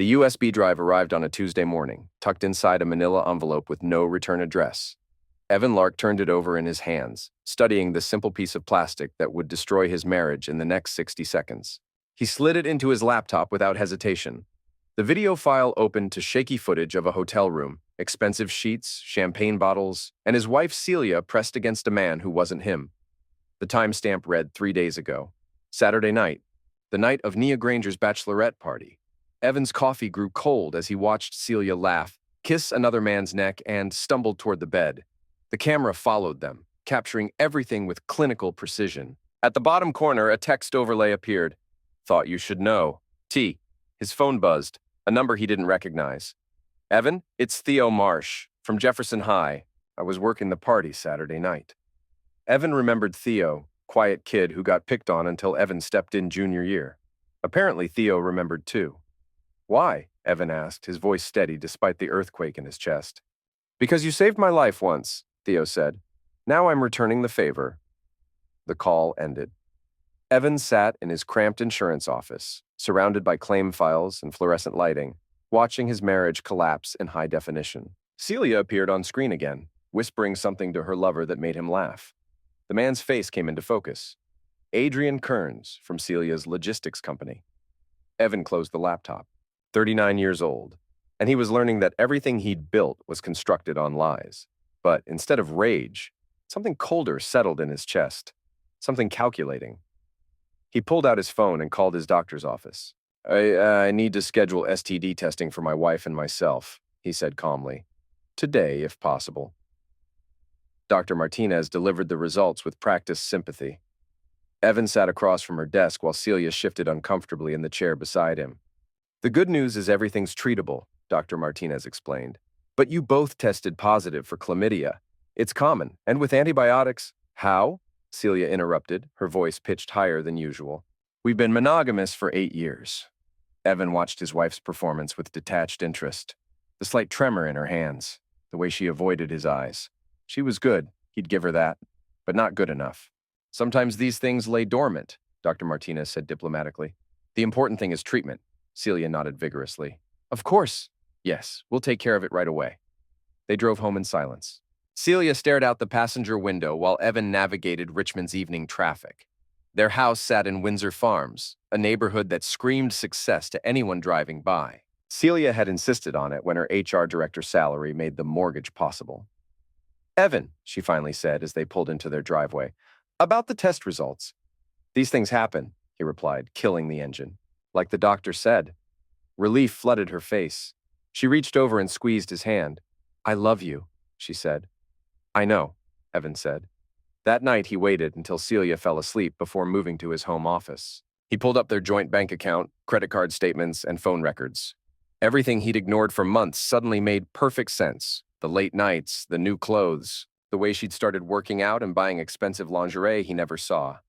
The USB drive arrived on a Tuesday morning, tucked inside a manila envelope with no return address. Evan Lark turned it over in his hands, studying the simple piece of plastic that would destroy his marriage in the next 60 seconds. He slid it into his laptop without hesitation. The video file opened to shaky footage of a hotel room, expensive sheets, champagne bottles, and his wife Celia pressed against a man who wasn't him. The timestamp read 3 days ago, Saturday night, the night of Nia Granger's bachelorette party. Evan's coffee grew cold as he watched Celia laugh, kiss another man's neck, and stumbled toward the bed. The camera followed them, capturing everything with clinical precision. At the bottom corner, a text overlay appeared. Thought you should know. T. His phone buzzed, a number he didn't recognize. Evan, it's Theo Marsh, from Jefferson High. I was working the party Saturday night. Evan remembered Theo, quiet kid who got picked on until Evan stepped in junior year. Apparently Theo remembered too. Why? Evan asked, his voice steady despite the earthquake in his chest. Because you saved my life once, Theo said. Now I'm returning the favor. The call ended. Evan sat in his cramped insurance office, surrounded by claim files and fluorescent lighting, watching his marriage collapse in high definition. Celia appeared on screen again, whispering something to her lover that made him laugh. The man's face came into focus. Adrian Kearns from Celia's logistics company. Evan closed the laptop. 39 years old, and he was learning that everything he'd built was constructed on lies. But instead of rage, something colder settled in his chest, something calculating. He pulled out his phone and called his doctor's office. I need to schedule STD testing for my wife and myself, he said calmly. Today, if possible. Dr. Martinez delivered the results with practiced sympathy. Evan sat across from her desk while Celia shifted uncomfortably in the chair beside him. The good news is everything's treatable, Dr. Martinez explained. But you both tested positive for chlamydia. It's common, and with antibiotics— How? Celia interrupted, her voice pitched higher than usual. We've been monogamous for 8 years. Evan watched his wife's performance with detached interest. The slight tremor in her hands, the way she avoided his eyes. She was good, he'd give her that, but not good enough. Sometimes these things lay dormant, Dr. Martinez said diplomatically. The important thing is treatment. Celia nodded vigorously. Of course. Yes, we'll take care of it right away. They drove home in silence. Celia stared out the passenger window while Evan navigated Richmond's evening traffic. Their house sat in Windsor Farms, a neighborhood that screamed success to anyone driving by. Celia had insisted on it when her HR director's salary made the mortgage possible. Evan, she finally said as they pulled into their driveway, about the test results. These things happen, he replied, killing the engine. Like the doctor said. Relief flooded her face. She reached over and squeezed his hand. I love you, she said. I know, Evan said. That night he waited until Celia fell asleep before moving to his home office. He pulled up their joint bank account, credit card statements, and phone records. Everything he'd ignored for months suddenly made perfect sense. The late nights, the new clothes, the way she'd started working out and buying expensive lingerie he never saw.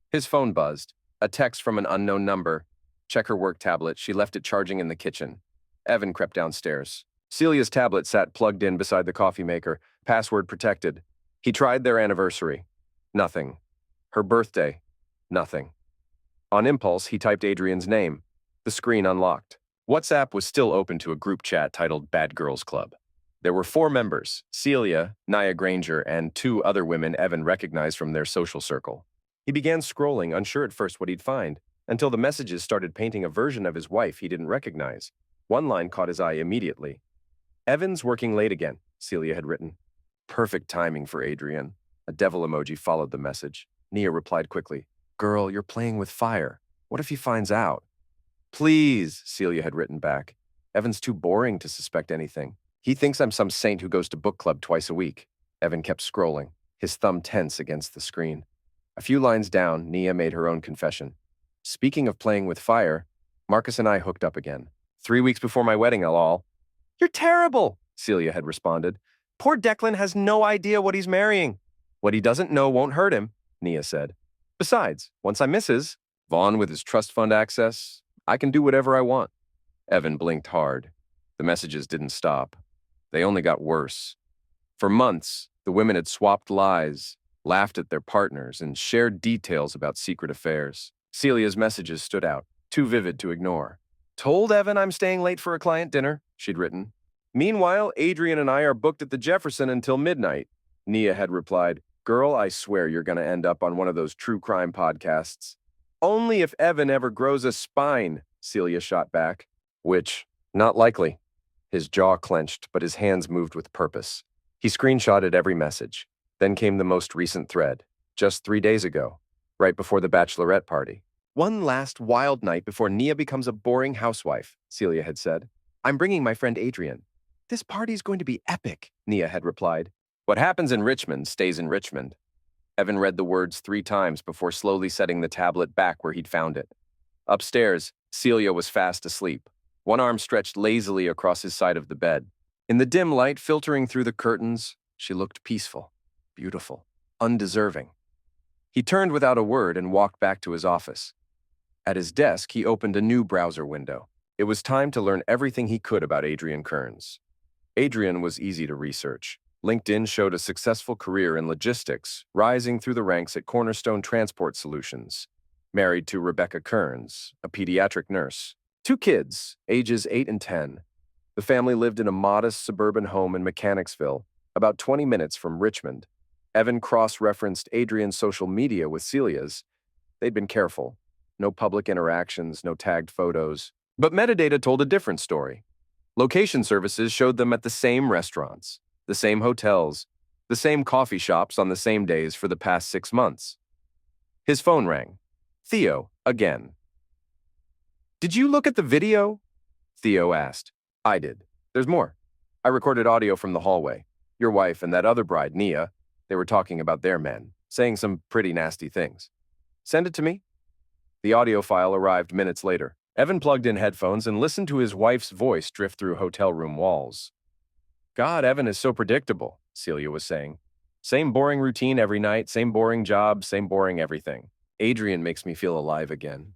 His phone buzzed. A text from an unknown number. Check her work tablet. She left it charging in the kitchen. Evan crept downstairs. Celia's tablet sat plugged in beside the coffee maker, password protected. He tried their anniversary. Nothing. Her birthday. Nothing. On impulse, he typed Adrian's name. The screen unlocked. WhatsApp was still open to a group chat titled Bad Girls Club. There were 4 members, Celia, Nia Granger, and 2 other women Evan recognized from their social circle. He began scrolling, unsure at first what he'd find, until the messages started painting a version of his wife he didn't recognize. One line caught his eye immediately. Evan's working late again, Celia had written. Perfect timing for Adrian. A devil emoji followed the message. Nia replied quickly. Girl, you're playing with fire. What if he finds out? Please, Celia had written back. Evan's too boring to suspect anything. He thinks I'm some saint who goes to book club twice a week. Evan kept scrolling, his thumb tense against the screen. A few lines down, Nia made her own confession. Speaking of playing with fire, Marcus and I hooked up again. 3 weeks before my wedding, lol. You're terrible, Celia had responded. Poor Declan has no idea what he's marrying. What he doesn't know won't hurt him, Nia said. Besides, once I misses, Vaughn with his trust fund access, I can do whatever I want. Evan blinked hard. The messages didn't stop. They only got worse. For months, the women had swapped lies, laughed at their partners, and shared details about secret affairs. Celia's messages stood out, too vivid to ignore. Told Evan I'm staying late for a client dinner, she'd written. Meanwhile, Adrian and I are booked at the Jefferson until midnight. Nia had replied, Girl, I swear you're going to end up on one of those true crime podcasts. Only if Evan ever grows a spine, Celia shot back. Which, not likely. His jaw clenched, but his hands moved with purpose. He screenshotted every message. Then came the most recent thread, just 3 days ago, right before the bachelorette party. One last wild night before Nia becomes a boring housewife, Celia had said. I'm bringing my friend Adrian. This party's going to be epic, Nia had replied. What happens in Richmond stays in Richmond. Evan read the words 3 times before slowly setting the tablet back where he'd found it. Upstairs, Celia was fast asleep, one arm stretched lazily across his side of the bed. In the dim light filtering through the curtains, she looked peaceful, beautiful, undeserving. He turned without a word and walked back to his office. At his desk, he opened a new browser window. It was time to learn everything he could about Adrian Kearns. Adrian was easy to research. LinkedIn showed a successful career in logistics, rising through the ranks at Cornerstone Transport Solutions. Married to Rebecca Kearns, a pediatric nurse. 2 kids, ages 8 and 10. The family lived in a modest suburban home in Mechanicsville, about 20 minutes from Richmond. Evan cross-referenced Adrian's social media with Celia's. They'd been careful. No public interactions, no tagged photos. But metadata told a different story. Location services showed them at the same restaurants, the same hotels, the same coffee shops on the same days for the past 6 months. His phone rang. Theo, again. Did you look at the video? Theo asked. I did. There's more. I recorded audio from the hallway. Your wife and that other bride, Nia, they were talking about their men, saying some pretty nasty things. Send it to me. The audio file arrived minutes later. Evan plugged in headphones and listened to his wife's voice drift through hotel room walls. God, Evan is so predictable, Celia was saying. Same boring routine every night, same boring job, same boring everything. Adrian makes me feel alive again.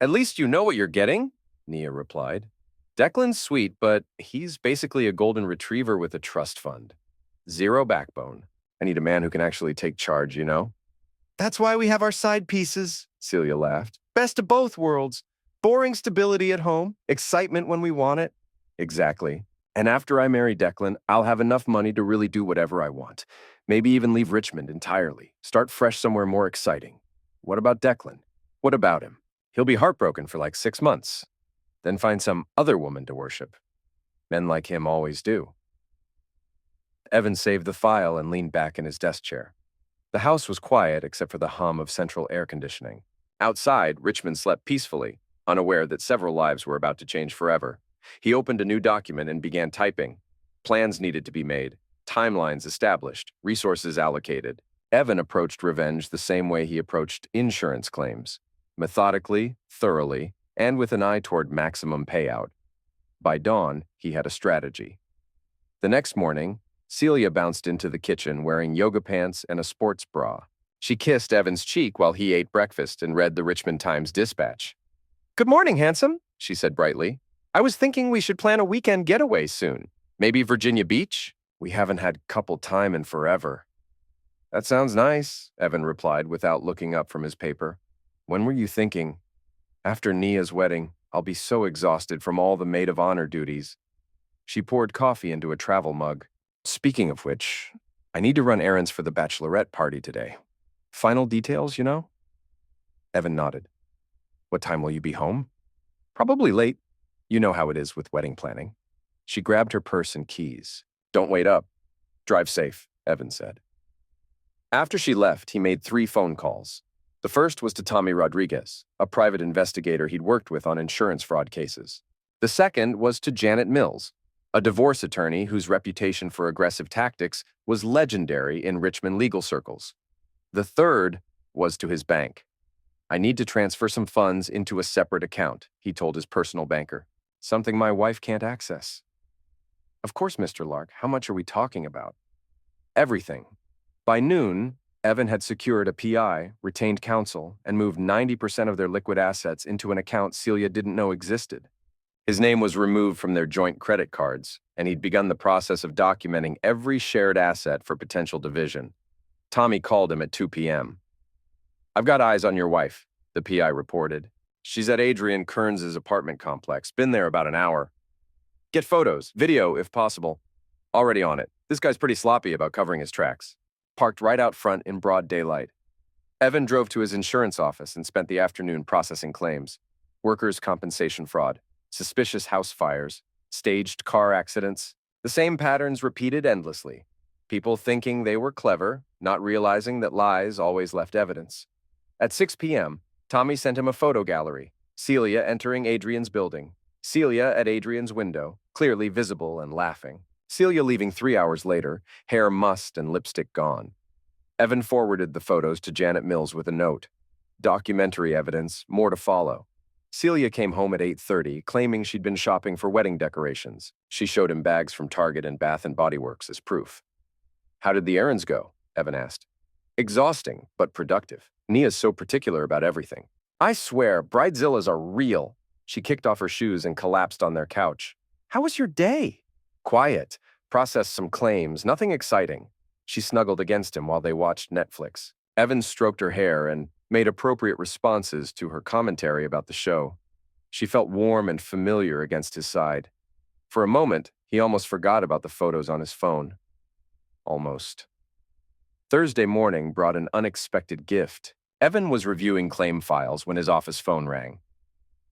At least you know what you're getting, Nia replied. Declan's sweet, but he's basically a golden retriever with a trust fund. Zero backbone. I need a man who can actually take charge, you know? That's why we have our side pieces, Celia laughed. Best of both worlds. Boring stability at home, excitement when we want it. Exactly. And after I marry Declan, I'll have enough money to really do whatever I want. Maybe even leave Richmond entirely. Start fresh somewhere more exciting. What about Declan? What about him? He'll be heartbroken for like 6 months. Then find some other woman to worship. Men like him always do. Evan saved the file and leaned back in his desk chair. The house was quiet except for the hum of central air conditioning. Outside, Richmond slept peacefully, unaware that several lives were about to change forever. He opened a new document and began typing. Plans needed to be made, timelines established, resources allocated. Evan approached revenge the same way he approached insurance claims, methodically, thoroughly, and with an eye toward maximum payout. By dawn, he had a strategy. The next morning, Celia bounced into the kitchen wearing yoga pants and a sports bra. She kissed Evan's cheek while he ate breakfast and read the Richmond Times-Dispatch. Good morning, handsome, she said brightly. I was thinking we should plan a weekend getaway soon. Maybe Virginia Beach? We haven't had couple time in forever. That sounds nice, Evan replied without looking up from his paper. When were you thinking? After Nia's wedding, I'll be so exhausted from all the maid of honor duties. She poured coffee into a travel mug. Speaking of which, I need to run errands for the bachelorette party today. Final details, you know? Evan nodded. What time will you be home? Probably late. You know how it is with wedding planning. She grabbed her purse and keys. Don't wait up. Drive safe, Evan said. After she left, he made 3 phone calls. The first was to Tommy Rodriguez, a private investigator he'd worked with on insurance fraud cases. The second was to Janet Mills, a divorce attorney whose reputation for aggressive tactics was legendary in Richmond legal circles. The third was to his bank. I need to transfer some funds into a separate account, he told his personal banker. Something my wife can't access. Of course, Mr. Lark, how much are we talking about? Everything. By noon, Evan had secured a PI, retained counsel, and moved 90% of their liquid assets into an account Celia didn't know existed. His name was removed from their joint credit cards, and he'd begun the process of documenting every shared asset for potential division. Tommy called him at 2 p.m. I've got eyes on your wife, the PI reported. She's at Adrian Kearns' apartment complex. Been there about an hour. Get photos, video if possible. Already on it. This guy's pretty sloppy about covering his tracks. Parked right out front in broad daylight. Evan drove to his insurance office and spent the afternoon processing claims. Workers' compensation fraud, suspicious house fires, staged car accidents. The same patterns repeated endlessly. People thinking they were clever, not realizing that lies always left evidence. At 6 p.m., Tommy sent him a photo gallery. Celia entering Adrian's building. Celia at Adrian's window, clearly visible and laughing. Celia leaving 3 hours later, hair mussed and lipstick gone. Evan forwarded the photos to Janet Mills with a note. Documentary evidence, more to follow. Celia came home at 8:30, claiming she'd been shopping for wedding decorations. She showed him bags from Target and Bath and Body Works as proof. How did the errands go? Evan asked. Exhausting, but productive. Nia's so particular about everything. I swear, bridezillas are real. She kicked off her shoes and collapsed on their couch. How was your day? Quiet. Processed some claims, nothing exciting. She snuggled against him while they watched Netflix. Evan stroked her hair and made appropriate responses to her commentary about the show. She felt warm and familiar against his side. For a moment, he almost forgot about the photos on his phone. Almost. Thursday morning brought an unexpected gift. Evan was reviewing claim files when his office phone rang.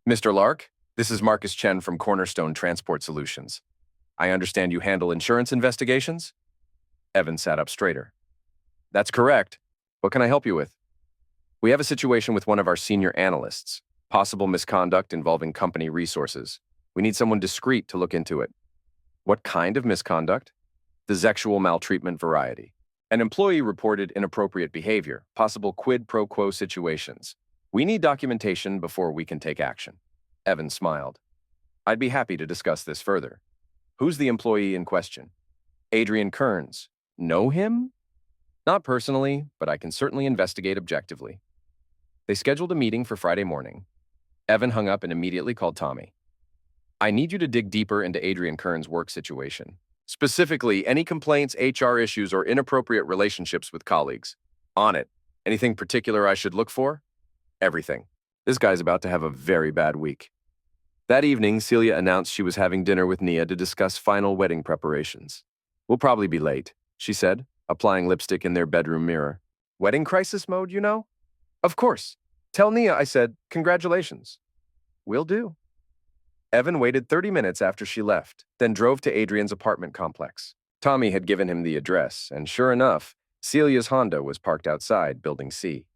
Mr. Lark, this is Marcus Chen from Cornerstone Transport Solutions. I understand you handle insurance investigations? Evan sat up straighter. That's correct. What can I help you with? We have a situation with one of our senior analysts. Possible misconduct involving company resources. We need someone discreet to look into it. What kind of misconduct? The sexual maltreatment variety. An employee reported inappropriate behavior, possible quid pro quo situations. We need documentation before we can take action. Evan smiled. I'd be happy to discuss this further. Who's the employee in question? Adrian Kearns. Know him? Not personally, but I can certainly investigate objectively. They scheduled a meeting for Friday morning. Evan hung up and immediately called Tommy. I need you to dig deeper into Adrian Kearns' work situation. Specifically, any complaints, HR issues, or inappropriate relationships with colleagues. On it. Anything particular I should look for? Everything. This guy's about to have a very bad week. That evening, Celia announced she was having dinner with Nia to discuss final wedding preparations. We'll probably be late, she said, applying lipstick in their bedroom mirror. Wedding crisis mode, you know? Of course. Tell Nia I said, congratulations. Will do. Evan waited 30 minutes after she left, then drove to Adrian's apartment complex. Tommy had given him the address, and sure enough, Celia's Honda was parked outside Building C.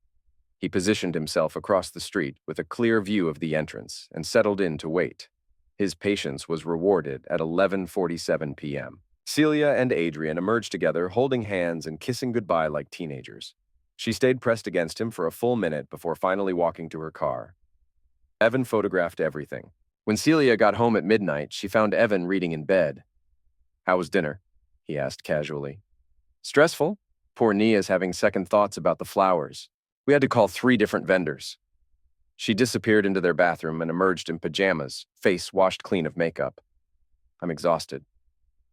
He positioned himself across the street with a clear view of the entrance and settled in to wait. His patience was rewarded at 11:47 p.m. Celia and Adrian emerged together, holding hands and kissing goodbye like teenagers. She stayed pressed against him for a full minute before finally walking to her car. Evan photographed everything. When Celia got home at midnight, she found Evan reading in bed. How was dinner? He asked casually. Stressful. Poor Nia's having second thoughts about the flowers. We had to call 3 different vendors. She disappeared into their bathroom and emerged in pajamas, face washed clean of makeup. I'm exhausted.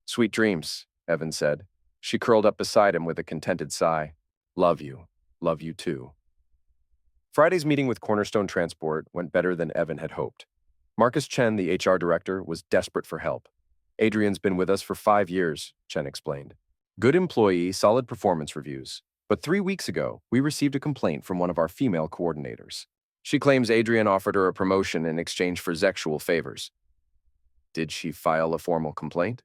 Sweet dreams, Evan said. She curled up beside him with a contented sigh. Love you. Love you too. Friday's meeting with Cornerstone Transport went better than Evan had hoped. Marcus Chen, the HR director, was desperate for help. Adrian's been with us for 5 years, Chen explained. Good employee, solid performance reviews. But 3 weeks ago, we received a complaint from one of our female coordinators. She claims Adrian offered her a promotion in exchange for sexual favors. Did she file a formal complaint?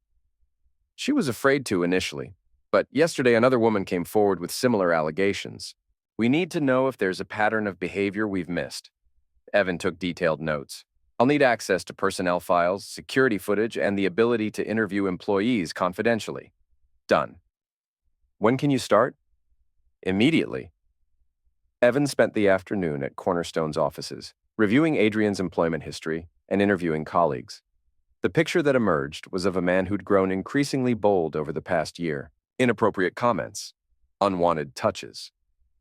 She was afraid to initially, but yesterday another woman came forward with similar allegations. We need to know if there's a pattern of behavior we've missed. Evan took detailed notes. I'll need access to personnel files, security footage, and the ability to interview employees confidentially. Done. When can you start? Immediately. Evan spent the afternoon at Cornerstone's offices, reviewing Adrian's employment history and interviewing colleagues. The picture that emerged was of a man who'd grown increasingly bold over the past year. Inappropriate comments, unwanted touches,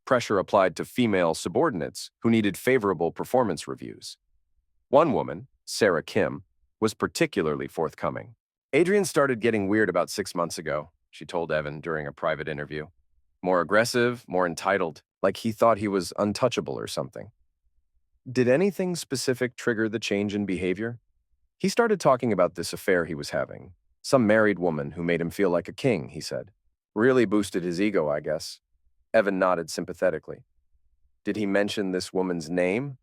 pressure applied to female subordinates who needed favorable performance reviews. One woman, Sarah Kim, was particularly forthcoming. Adrian started getting weird about 6 months ago, she told Evan during a private interview. More aggressive, more entitled, like he thought he was untouchable or something. Did anything specific trigger the change in behavior? He started talking about this affair he was having. Some married woman who made him feel like a king, he said. Really boosted his ego, I guess. Evan nodded sympathetically. Did he mention this woman's name?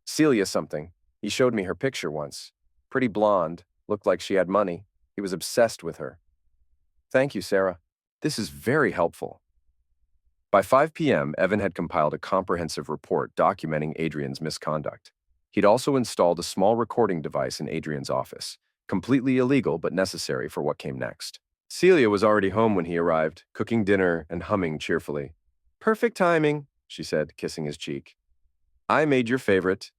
Celia something. He showed me her picture once. Pretty blonde, looked like she had money. He was obsessed with her. Thank you, Sarah. This is very helpful. By 5 p.m., Evan had compiled a comprehensive report documenting Adrian's misconduct. He'd also installed a small recording device in Adrian's office, completely illegal but necessary for what came next. Celia was already home when he arrived, cooking dinner and humming cheerfully. Perfect timing, she said, kissing his cheek. I made your favorite.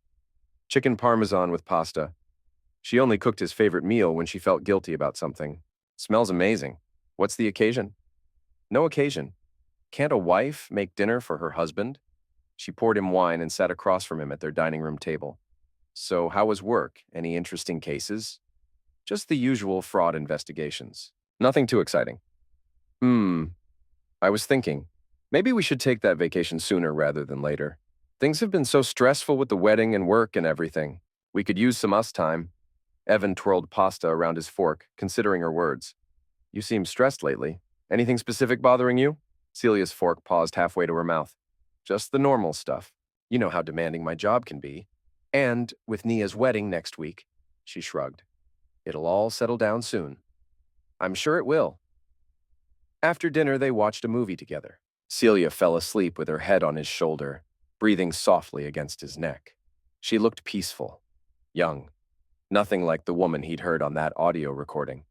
Chicken parmesan with pasta. She only cooked his favorite meal when she felt guilty about something. Smells amazing. What's the occasion? No occasion. Can't a wife make dinner for her husband? She poured him wine and sat across from him at their dining room table. So how was work? Any interesting cases? Just the usual fraud investigations. Nothing too exciting. I was thinking, maybe we should take that vacation sooner rather than later. Things have been so stressful with the wedding and work and everything. We could use some us time. Evan twirled pasta around his fork, considering her words. You seem stressed lately. Anything specific bothering you? Celia's fork paused halfway to her mouth. Just the normal stuff. You know how demanding my job can be. And with Nia's wedding next week, she shrugged. It'll all settle down soon. I'm sure it will. After dinner, they watched a movie together. Celia fell asleep with her head on his shoulder, breathing softly against his neck. She looked peaceful, young, nothing like the woman he'd heard on that audio recording.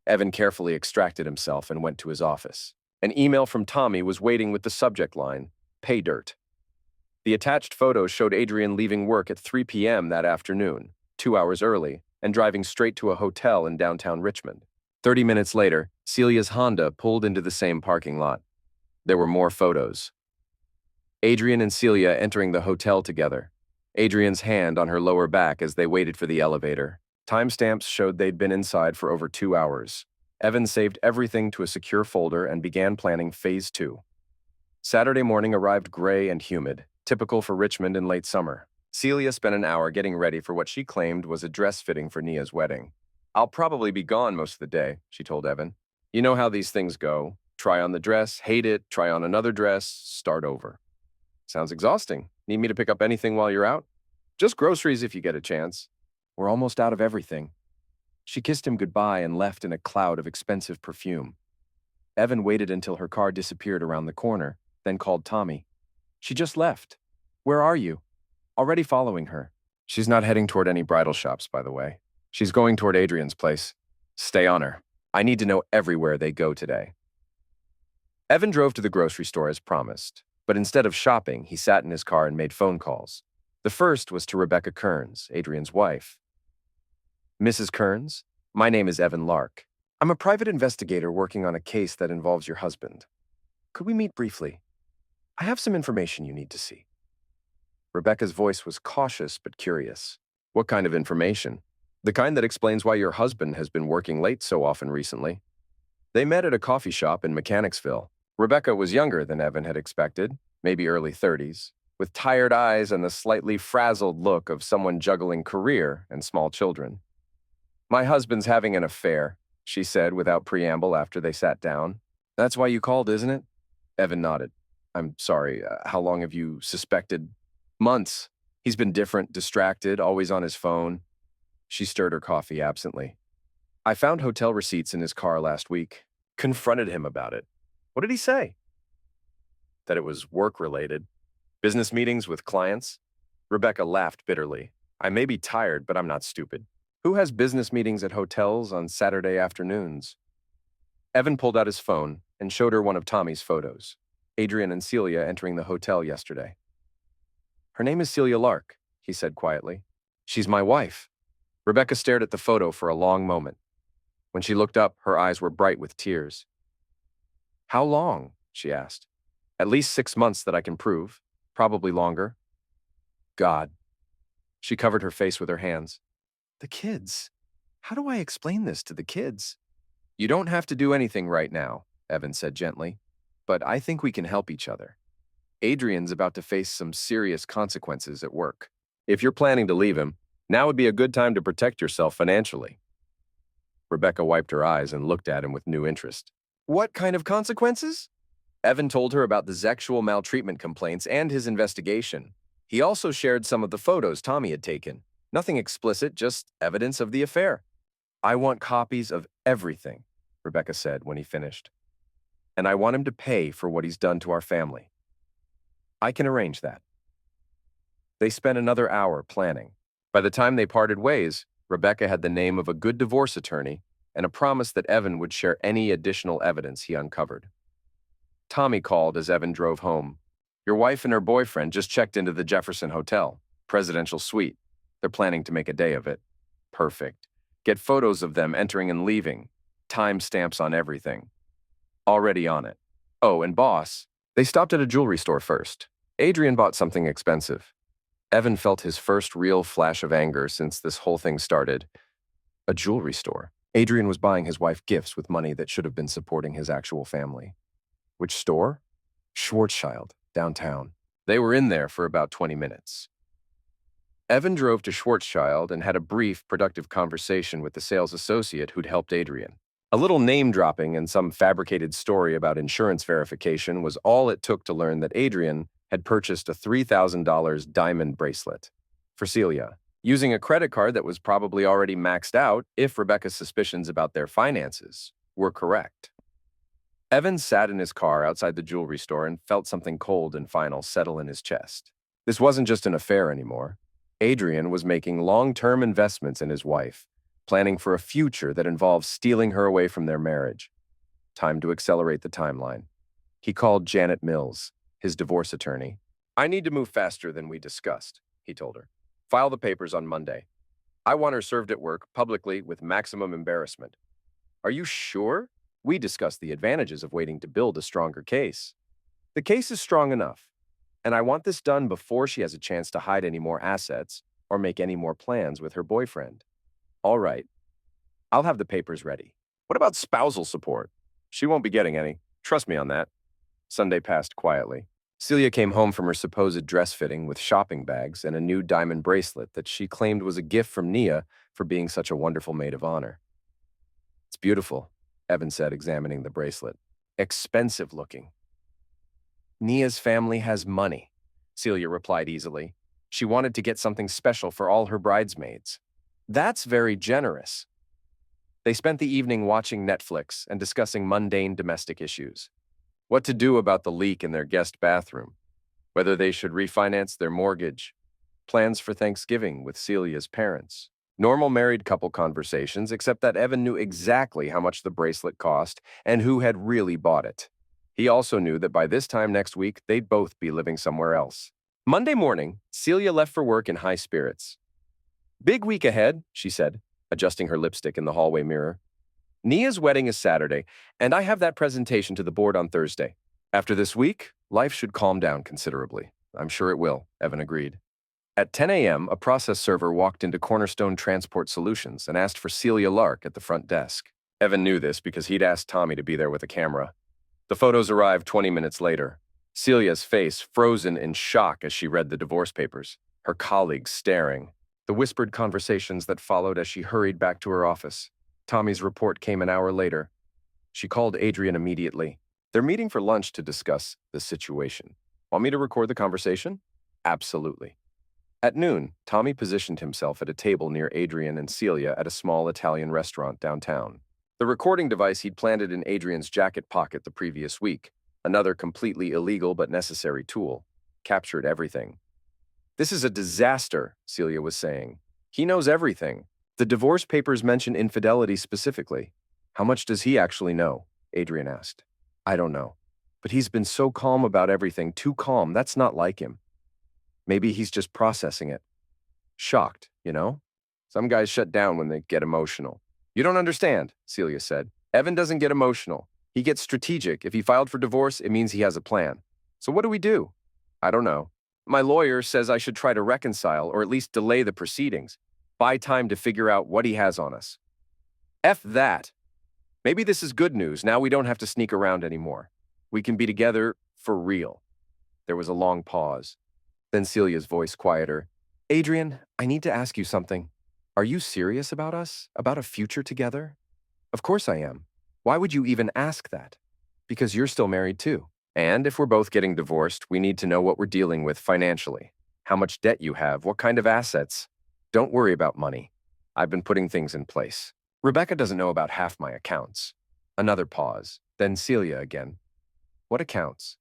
Evan carefully extracted himself and went to his office. An email from Tommy was waiting with the subject line, Pay Dirt. The attached photo showed Adrian leaving work at 3 p.m. that afternoon, 2 hours early, and driving straight to a hotel in downtown Richmond. 30 minutes later, Celia's Honda pulled into the same parking lot. There were more photos. Adrian and Celia entering the hotel together, Adrian's hand on her lower back as they waited for the elevator. Timestamps showed they'd been inside for over 2 hours. Evan saved everything to a secure folder and began planning Phase 2. Saturday morning arrived gray and humid, typical for Richmond in late summer. Celia spent an hour getting ready for what she claimed was a dress fitting for Nia's wedding. I'll probably be gone most of the day, she told Evan. You know how these things go. Try on the dress, hate it, try on another dress, start over. Sounds exhausting. Need me to pick up anything while you're out? Just groceries if you get a chance. We're almost out of everything. She kissed him goodbye and left in a cloud of expensive perfume. Evan waited until her car disappeared around the corner, then called Tommy. She just left. Where are you? Already following her. She's not heading toward any bridal shops, by the way. She's going toward Adrian's place. Stay on her. I need to know everywhere they go today. Evan drove to the grocery store as promised, but instead of shopping, he sat in his car and made phone calls. The first was to Rebecca Kearns, Adrian's wife. Mrs. Kearns, my name is Evan Lark. I'm a private investigator working on a case that involves your husband. Could we meet briefly? I have some information you need to see. Rebecca's voice was cautious but curious. What kind of information? The kind that explains why your husband has been working late so often recently. They met at a coffee shop in Mechanicsville. Rebecca was younger than Evan had expected, maybe early 30s, with tired eyes and the slightly frazzled look of someone juggling career and small children. My husband's having an affair, she said without preamble after they sat down. That's why you called, isn't it? Evan nodded. I'm sorry, how long have you suspected? Months. He's been different, distracted, always on his phone. She stirred her coffee absently. I found hotel receipts in his car last week. Confronted him about it. What did he say? That it was work-related. Business meetings with clients? Rebecca laughed bitterly. I may be tired, but I'm not stupid. Who has business meetings at hotels on Saturday afternoons? Evan pulled out his phone and showed her one of Tommy's photos. Adrian and Celia entering the hotel yesterday. Her name is Celia Lark, he said quietly. She's my wife. Rebecca stared at the photo for a long moment. When she looked up, her eyes were bright with tears. How long? She asked. At least 6 months that I can prove. Probably longer. God. She covered her face with her hands. The kids. How do I explain this to the kids? You don't have to do anything right now, Evan said gently, but I think we can help each other. Adrian's about to face some serious consequences at work. If you're planning to leave him, now would be a good time to protect yourself financially. Rebecca wiped her eyes and looked at him with new interest. What kind of consequences? Evan told her about the sexual maltreatment complaints and his investigation. He also shared some of the photos Tommy had taken. Nothing explicit, just evidence of the affair. I want copies of everything, Rebecca said when he finished. And I want him to pay for what he's done to our family. I can arrange that. They spent another hour planning. By the time they parted ways, Rebecca had the name of a good divorce attorney and a promise that Evan would share any additional evidence he uncovered. Tommy called as Evan drove home. Your wife and her boyfriend just checked into the Jefferson Hotel, presidential suite. They're planning to make a day of it. Perfect. Get photos of them entering and leaving. Timestamps on everything. Already on it. Oh, and boss, they stopped at a jewelry store first. Adrian bought something expensive. Evan felt his first real flash of anger since this whole thing started. A jewelry store. Adrian was buying his wife gifts with money that should have been supporting his actual family. Which store? Schwarzschild, downtown. They were in there for about 20 minutes. Evan drove to Schwarzschild and had a brief, productive conversation with the sales associate who'd helped Adrian. A little name-dropping and some fabricated story about insurance verification was all it took to learn that Adrian had purchased a $3,000 diamond bracelet for Celia, using a credit card that was probably already maxed out if Rebecca's suspicions about their finances were correct. Evan sat in his car outside the jewelry store and felt something cold and final settle in his chest. This wasn't just an affair anymore. Adrian was making long-term investments in his wife, planning for a future that involves stealing her away from their marriage. Time to accelerate the timeline. He called Janet Mills, his divorce attorney. I need to move faster than we discussed, he told her. File the papers on Monday. I want her served at work publicly with maximum embarrassment. Are you sure? We discussed the advantages of waiting to build a stronger case. The case is strong enough, and I want this done before she has a chance to hide any more assets or make any more plans with her boyfriend. All right. I'll have the papers ready. What about spousal support? She won't be getting any. Trust me on that. Sunday passed quietly. Celia came home from her supposed dress fitting with shopping bags and a new diamond bracelet that she claimed was a gift from Nia for being such a wonderful maid of honor. It's beautiful, Evan said, examining the bracelet. Expensive looking. Nia's family has money, Celia replied easily. She wanted to get something special for all her bridesmaids. That's very generous. They spent the evening watching Netflix and discussing mundane domestic issues. What to do about the leak in their guest bathroom, whether they should refinance their mortgage, plans for Thanksgiving with Celia's parents. Normal married couple conversations, except that Evan knew exactly how much the bracelet cost and who had really bought it. He also knew that by this time next week, they'd both be living somewhere else. Monday morning, Celia left for work in high spirits. Big week ahead, she said, adjusting her lipstick in the hallway mirror. Nia's wedding is Saturday, and I have that presentation to the board on Thursday. After this week, life should calm down considerably. I'm sure it will, Evan agreed. At 10 a.m., a process server walked into Cornerstone Transport Solutions and asked for Celia Lark at the front desk. Evan knew this because he'd asked Tommy to be there with a camera. The photos arrived 20 minutes later. Celia's face frozen in shock as she read the divorce papers, her colleagues staring. The whispered conversations that followed as she hurried back to her office. Tommy's report came an hour later. She called Adrian immediately. They're meeting for lunch to discuss the situation. Want me to record the conversation? Absolutely. At noon, Tommy positioned himself at a table near Adrian and Celia at a small Italian restaurant downtown. The recording device he'd planted in Adrian's jacket pocket the previous week, another completely illegal but necessary tool, captured everything. This is a disaster, Celia was saying. He knows everything. The divorce papers mention infidelity specifically. How much does he actually know? Adrian asked. I don't know. But he's been so calm about everything, too calm. That's not like him. Maybe he's just processing it. Shocked, you know? Some guys shut down when they get emotional. You don't understand, Celia said. Evan doesn't get emotional. He gets strategic. If he filed for divorce, it means he has a plan. So what do we do? I don't know. My lawyer says I should try to reconcile or at least delay the proceedings. Buy time to figure out what he has on us. F that. Maybe this is good news. Now we don't have to sneak around anymore. We can be together for real. There was a long pause. Then Celia's voice quieter. Adrian, I need to ask you something. Are you serious about us? About a future together? Of course I am. Why would you even ask that? Because you're still married too. And if we're both getting divorced, we need to know what we're dealing with financially. How much debt you have, what kind of assets. Don't worry about money. I've been putting things in place. Rebecca doesn't know about half my accounts. Another pause. Then Celia again. What accounts?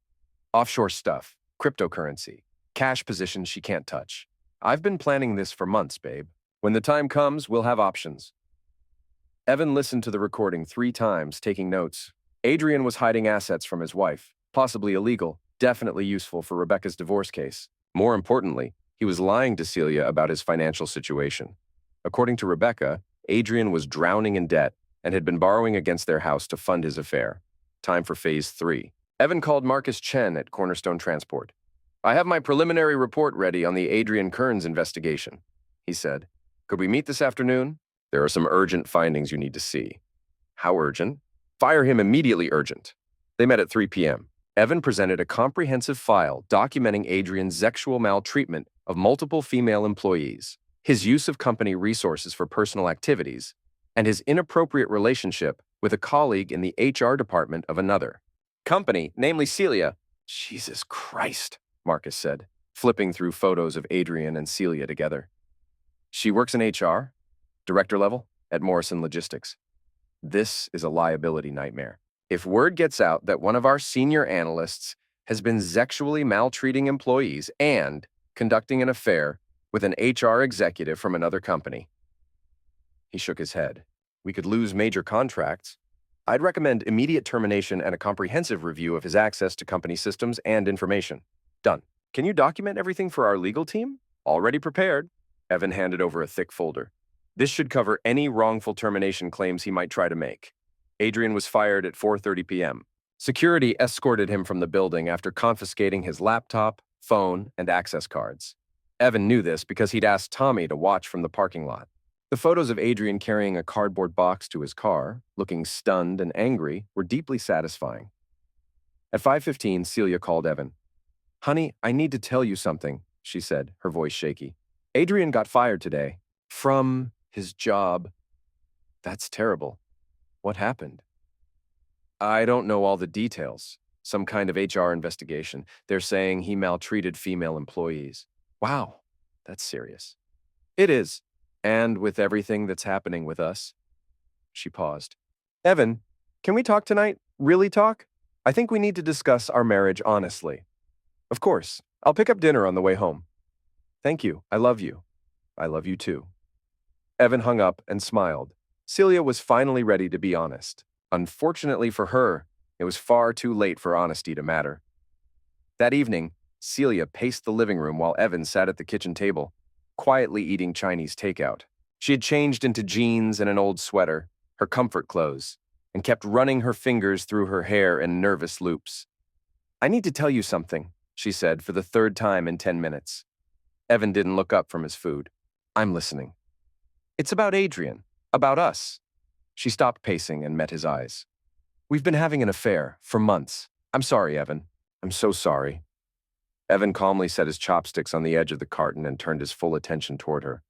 Offshore stuff, cryptocurrency, cash positions she can't touch. I've been planning this for months, babe. When the time comes, we'll have options. Evan listened to the recording 3 times, taking notes. Adrian was hiding assets from his wife, possibly illegal, definitely useful for Rebecca's divorce case. More importantly, he was lying to Celia about his financial situation. According to Rebecca, Adrian was drowning in debt and had been borrowing against their house to fund his affair. Time for phase 3. Evan called Marcus Chen at Cornerstone Transport. I have my preliminary report ready on the Adrian Kearns investigation, he said. Could we meet this afternoon? There are some urgent findings you need to see. How urgent? Fire him immediately urgent. They met at 3 p.m. Evan presented a comprehensive file documenting Adrian's sexual maltreatment of multiple female employees, his use of company resources for personal activities, and his inappropriate relationship with a colleague in the HR department of another company, namely Celia. Jesus Christ, Marcus said, flipping through photos of Adrian and Celia together. She works in HR, director level, at Morrison Logistics. This is a liability nightmare. If word gets out that one of our senior analysts has been sexually maltreating employees and conducting an affair with an HR executive from another company. He shook his head. We could lose major contracts. I'd recommend immediate termination and a comprehensive review of his access to company systems and information. Done. Can you document everything for our legal team? Already prepared. Evan handed over a thick folder. This should cover any wrongful termination claims he might try to make. Adrian was fired at 4:30 p.m. Security escorted him from the building after confiscating his laptop, phone, and access cards. Evan knew this because he'd asked Tommy to watch from the parking lot. The photos of Adrian carrying a cardboard box to his car, looking stunned and angry, were deeply satisfying. At 5:15, Celia called Evan. Honey, I need to tell you something, she said, her voice shaky. Adrian got fired today. From his job. That's terrible. What happened? I don't know all the details. Some kind of HR investigation. They're saying he maltreated female employees. Wow, that's serious. It is. And with everything that's happening with us. She paused. Evan, can we talk tonight? Really talk? I think we need to discuss our marriage honestly. Of course. I'll pick up dinner on the way home. Thank you. I love you. I love you too. Evan hung up and smiled. Celia was finally ready to be honest. Unfortunately for her, it was far too late for honesty to matter. That evening, Celia paced the living room while Evan sat at the kitchen table, quietly eating Chinese takeout. She had changed into jeans and an old sweater, her comfort clothes, and kept running her fingers through her hair in nervous loops. I need to tell you something, she said for the 3rd time in 10 minutes. Evan didn't look up from his food. I'm listening. It's about Adrian, about us. She stopped pacing and met his eyes. We've been having an affair for months. I'm sorry, Evan. I'm so sorry. Evan calmly set his chopsticks on the edge of the carton and turned his full attention toward her.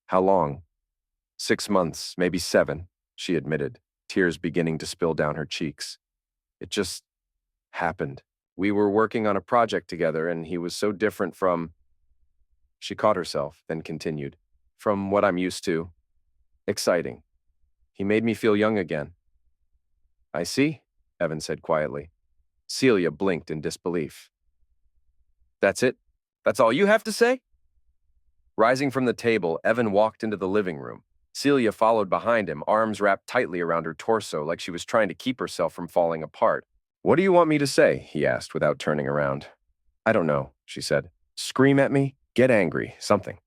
How long? 6 months, maybe 7, she admitted, tears beginning to spill down her cheeks. It just happened. We were working on a project together, and he was so different from... She caught herself, then continued. From what I'm used to. Exciting. He made me feel young again. I see, Evan said quietly. Celia blinked in disbelief. That's it? That's all you have to say? Rising from the table, Evan walked into the living room. Celia followed behind him, arms wrapped tightly around her torso like she was trying to keep herself from falling apart. What do you want me to say? He asked without turning around. I don't know, she said. Scream at me? Get angry, something.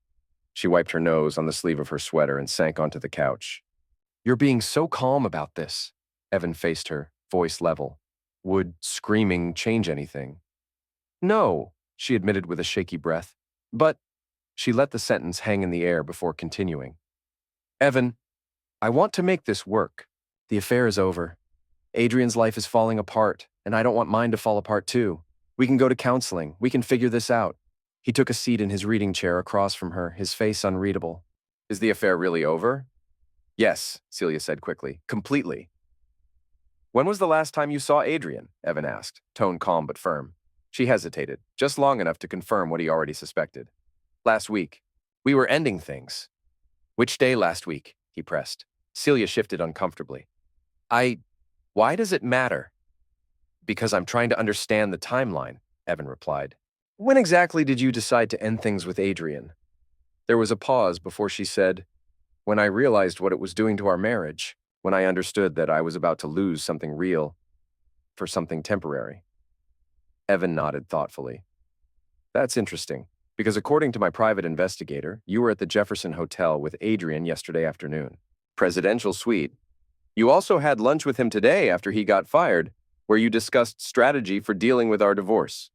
She wiped her nose on the sleeve of her sweater and sank onto the couch. You're being so calm about this. Evan faced her, voice level. Would screaming change anything? No, she admitted with a shaky breath. But she let the sentence hang in the air before continuing. Evan, I want to make this work. The affair is over. Adrian's life is falling apart, and I don't want mine to fall apart too. We can go to counseling. We can figure this out. He took a seat in his reading chair across from her, his face unreadable. Is the affair really over? Yes, Celia said quickly. Completely. When was the last time you saw Adrian? Evan asked, tone calm but firm. She hesitated, just long enough to confirm what he already suspected. Last week. We were ending things. Which day last week? He pressed. Celia shifted uncomfortably. Why does it matter? Because I'm trying to understand the timeline, Evan replied. When exactly did you decide to end things with Adrian? There was a pause before she said, when I realized what it was doing to our marriage, when I understood that I was about to lose something real for something temporary. Evan nodded thoughtfully. That's interesting, because according to my private investigator, you were at the Jefferson Hotel with Adrian yesterday afternoon. Presidential suite. You also had lunch with him today after he got fired, where you discussed strategy for dealing with our divorce.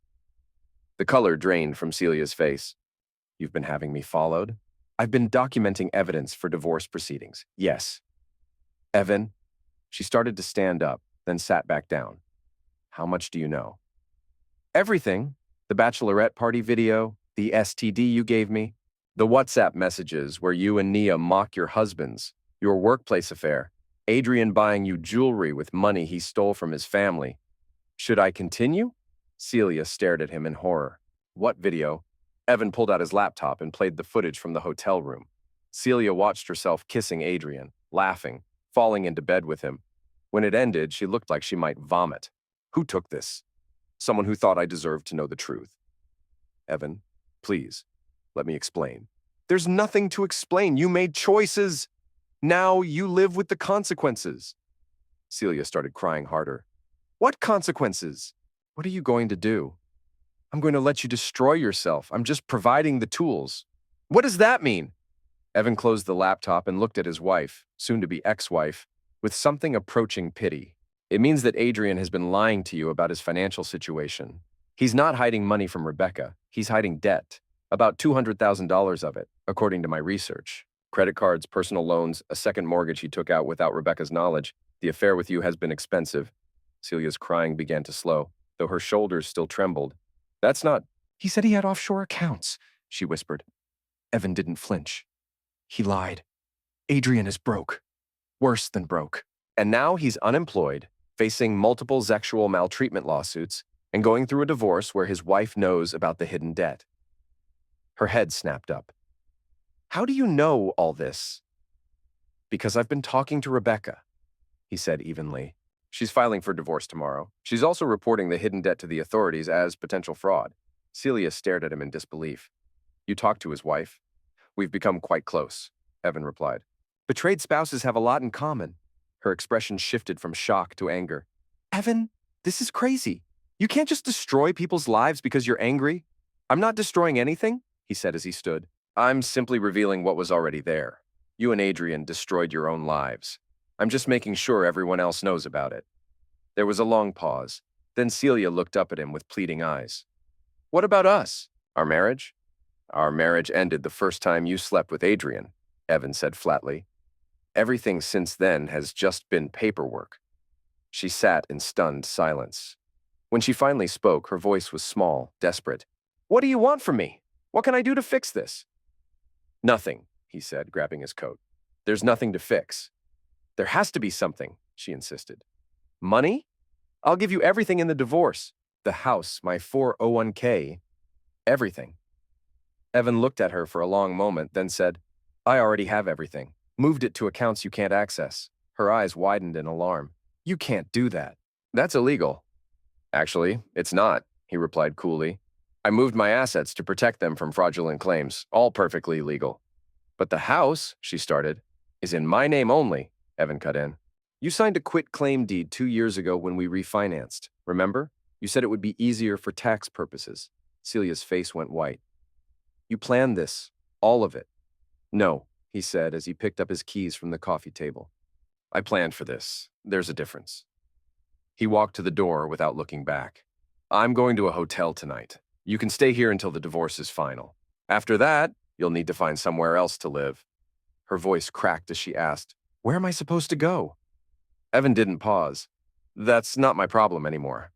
The color drained from Celia's face. You've been having me followed? I've been documenting evidence for divorce proceedings. Yes. Evan? She started to stand up, then sat back down. How much do you know? Everything. The bachelorette party video, the STD you gave me, the WhatsApp messages where you and Nia mock your husbands, your workplace affair, Adrian buying you jewelry with money he stole from his family. Should I continue? Celia stared at him in horror. What video? Evan pulled out his laptop and played the footage from the hotel room. Celia watched herself kissing Adrian, laughing, falling into bed with him. When it ended, she looked like she might vomit. Who took this? Someone who thought I deserved to know the truth. Evan, please, let me explain. There's nothing to explain. You made choices. Now you live with the consequences. Celia started crying harder. What consequences? What are you going to do? I'm going to let you destroy yourself. I'm just providing the tools. What does that mean? Evan closed the laptop and looked at his wife, soon-to-be ex-wife, with something approaching pity. It means that Adrian has been lying to you about his financial situation. He's not hiding money from Rebecca. He's hiding debt. About $200,000 of it, according to my research. Credit cards, personal loans, a second mortgage he took out without Rebecca's knowledge. The affair with you has been expensive. Celia's crying began to slow, though her shoulders still trembled. That's not... He said he had offshore accounts, she whispered. Evan didn't flinch. He lied. Adrian is broke. Worse than broke. And now he's unemployed, facing multiple sexual maltreatment lawsuits, and going through a divorce where his wife knows about the hidden debt. Her head snapped up. How do you know all this? Because I've been talking to Rebecca, he said evenly. She's filing for divorce tomorrow. She's also reporting the hidden debt to the authorities as potential fraud. Celia stared at him in disbelief. You talked to his wife? We've become quite close, Evan replied. Betrayed spouses have a lot in common. Her expression shifted from shock to anger. Evan, this is crazy. You can't just destroy people's lives because you're angry. I'm not destroying anything, he said as he stood. I'm simply revealing what was already there. You and Adrian destroyed your own lives. I'm just making sure everyone else knows about it. There was a long pause. Then Celia looked up at him with pleading eyes. What about us? Our marriage? Our marriage ended the first time you slept with Adrian, Evan said flatly. Everything since then has just been paperwork. She sat in stunned silence. When she finally spoke, her voice was small, desperate. What do you want from me? What can I do to fix this? Nothing, he said, grabbing his coat. There's nothing to fix. There has to be something, she insisted. Money? I'll give you everything in the divorce. The house, my 401k, everything. Evan looked at her for a long moment, then said, I already have everything. Moved it to accounts you can't access. Her eyes widened in alarm. You can't do that. That's illegal. Actually, it's not, he replied coolly. I moved my assets to protect them from fraudulent claims, all perfectly legal. But the house, she started, is in my name only, Evan cut in. You signed a quit-claim deed 2 years ago when we refinanced, remember? You said it would be easier for tax purposes. Celia's face went white. You planned this, all of it. No, he said as he picked up his keys from the coffee table. I planned for this. There's a difference. He walked to the door without looking back. I'm going to a hotel tonight. You can stay here until the divorce is final. After that, you'll need to find somewhere else to live. Her voice cracked as she asked, Where am I supposed to go? Evan didn't pause. That's not my problem anymore.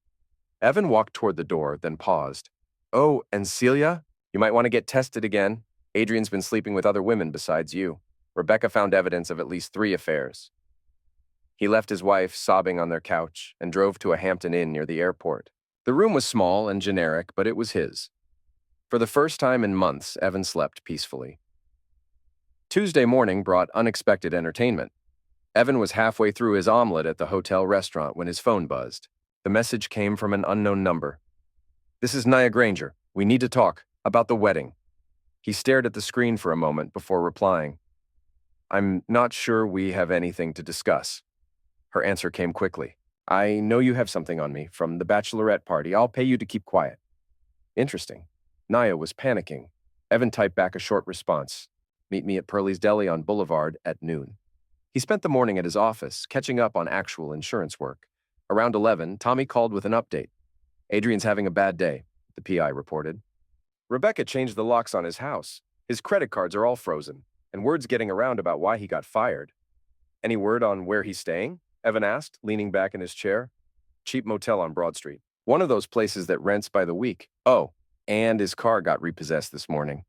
Evan walked toward the door, then paused. Oh, and Celia? You might want to get tested again. Adrian's been sleeping with other women besides you. Rebecca found evidence of at least 3 affairs. He left his wife sobbing on their couch and drove to a Hampton Inn near the airport. The room was small and generic, but it was his. For the first time in months, Evan slept peacefully. Tuesday morning brought unexpected entertainment. Evan was halfway through his omelet at the hotel restaurant when his phone buzzed. The message came from an unknown number. This is Nia Granger. We need to talk about the wedding. He stared at the screen for a moment before replying. I'm not sure we have anything to discuss. Her answer came quickly. I know you have something on me from the bachelorette party. I'll pay you to keep quiet. Interesting. Nia was panicking. Evan typed back a short response. Meet me at Pearlie's Deli on Boulevard at noon. He spent the morning at his office, catching up on actual insurance work. Around 11, Tommy called with an update. Adrian's having a bad day, the PI reported. Rebecca changed the locks on his house. His credit cards are all frozen, and word's getting around about why he got fired. Any word on where he's staying? Evan asked, leaning back in his chair. Cheap motel on Broad Street. One of those places that rents by the week. Oh, and his car got repossessed this morning.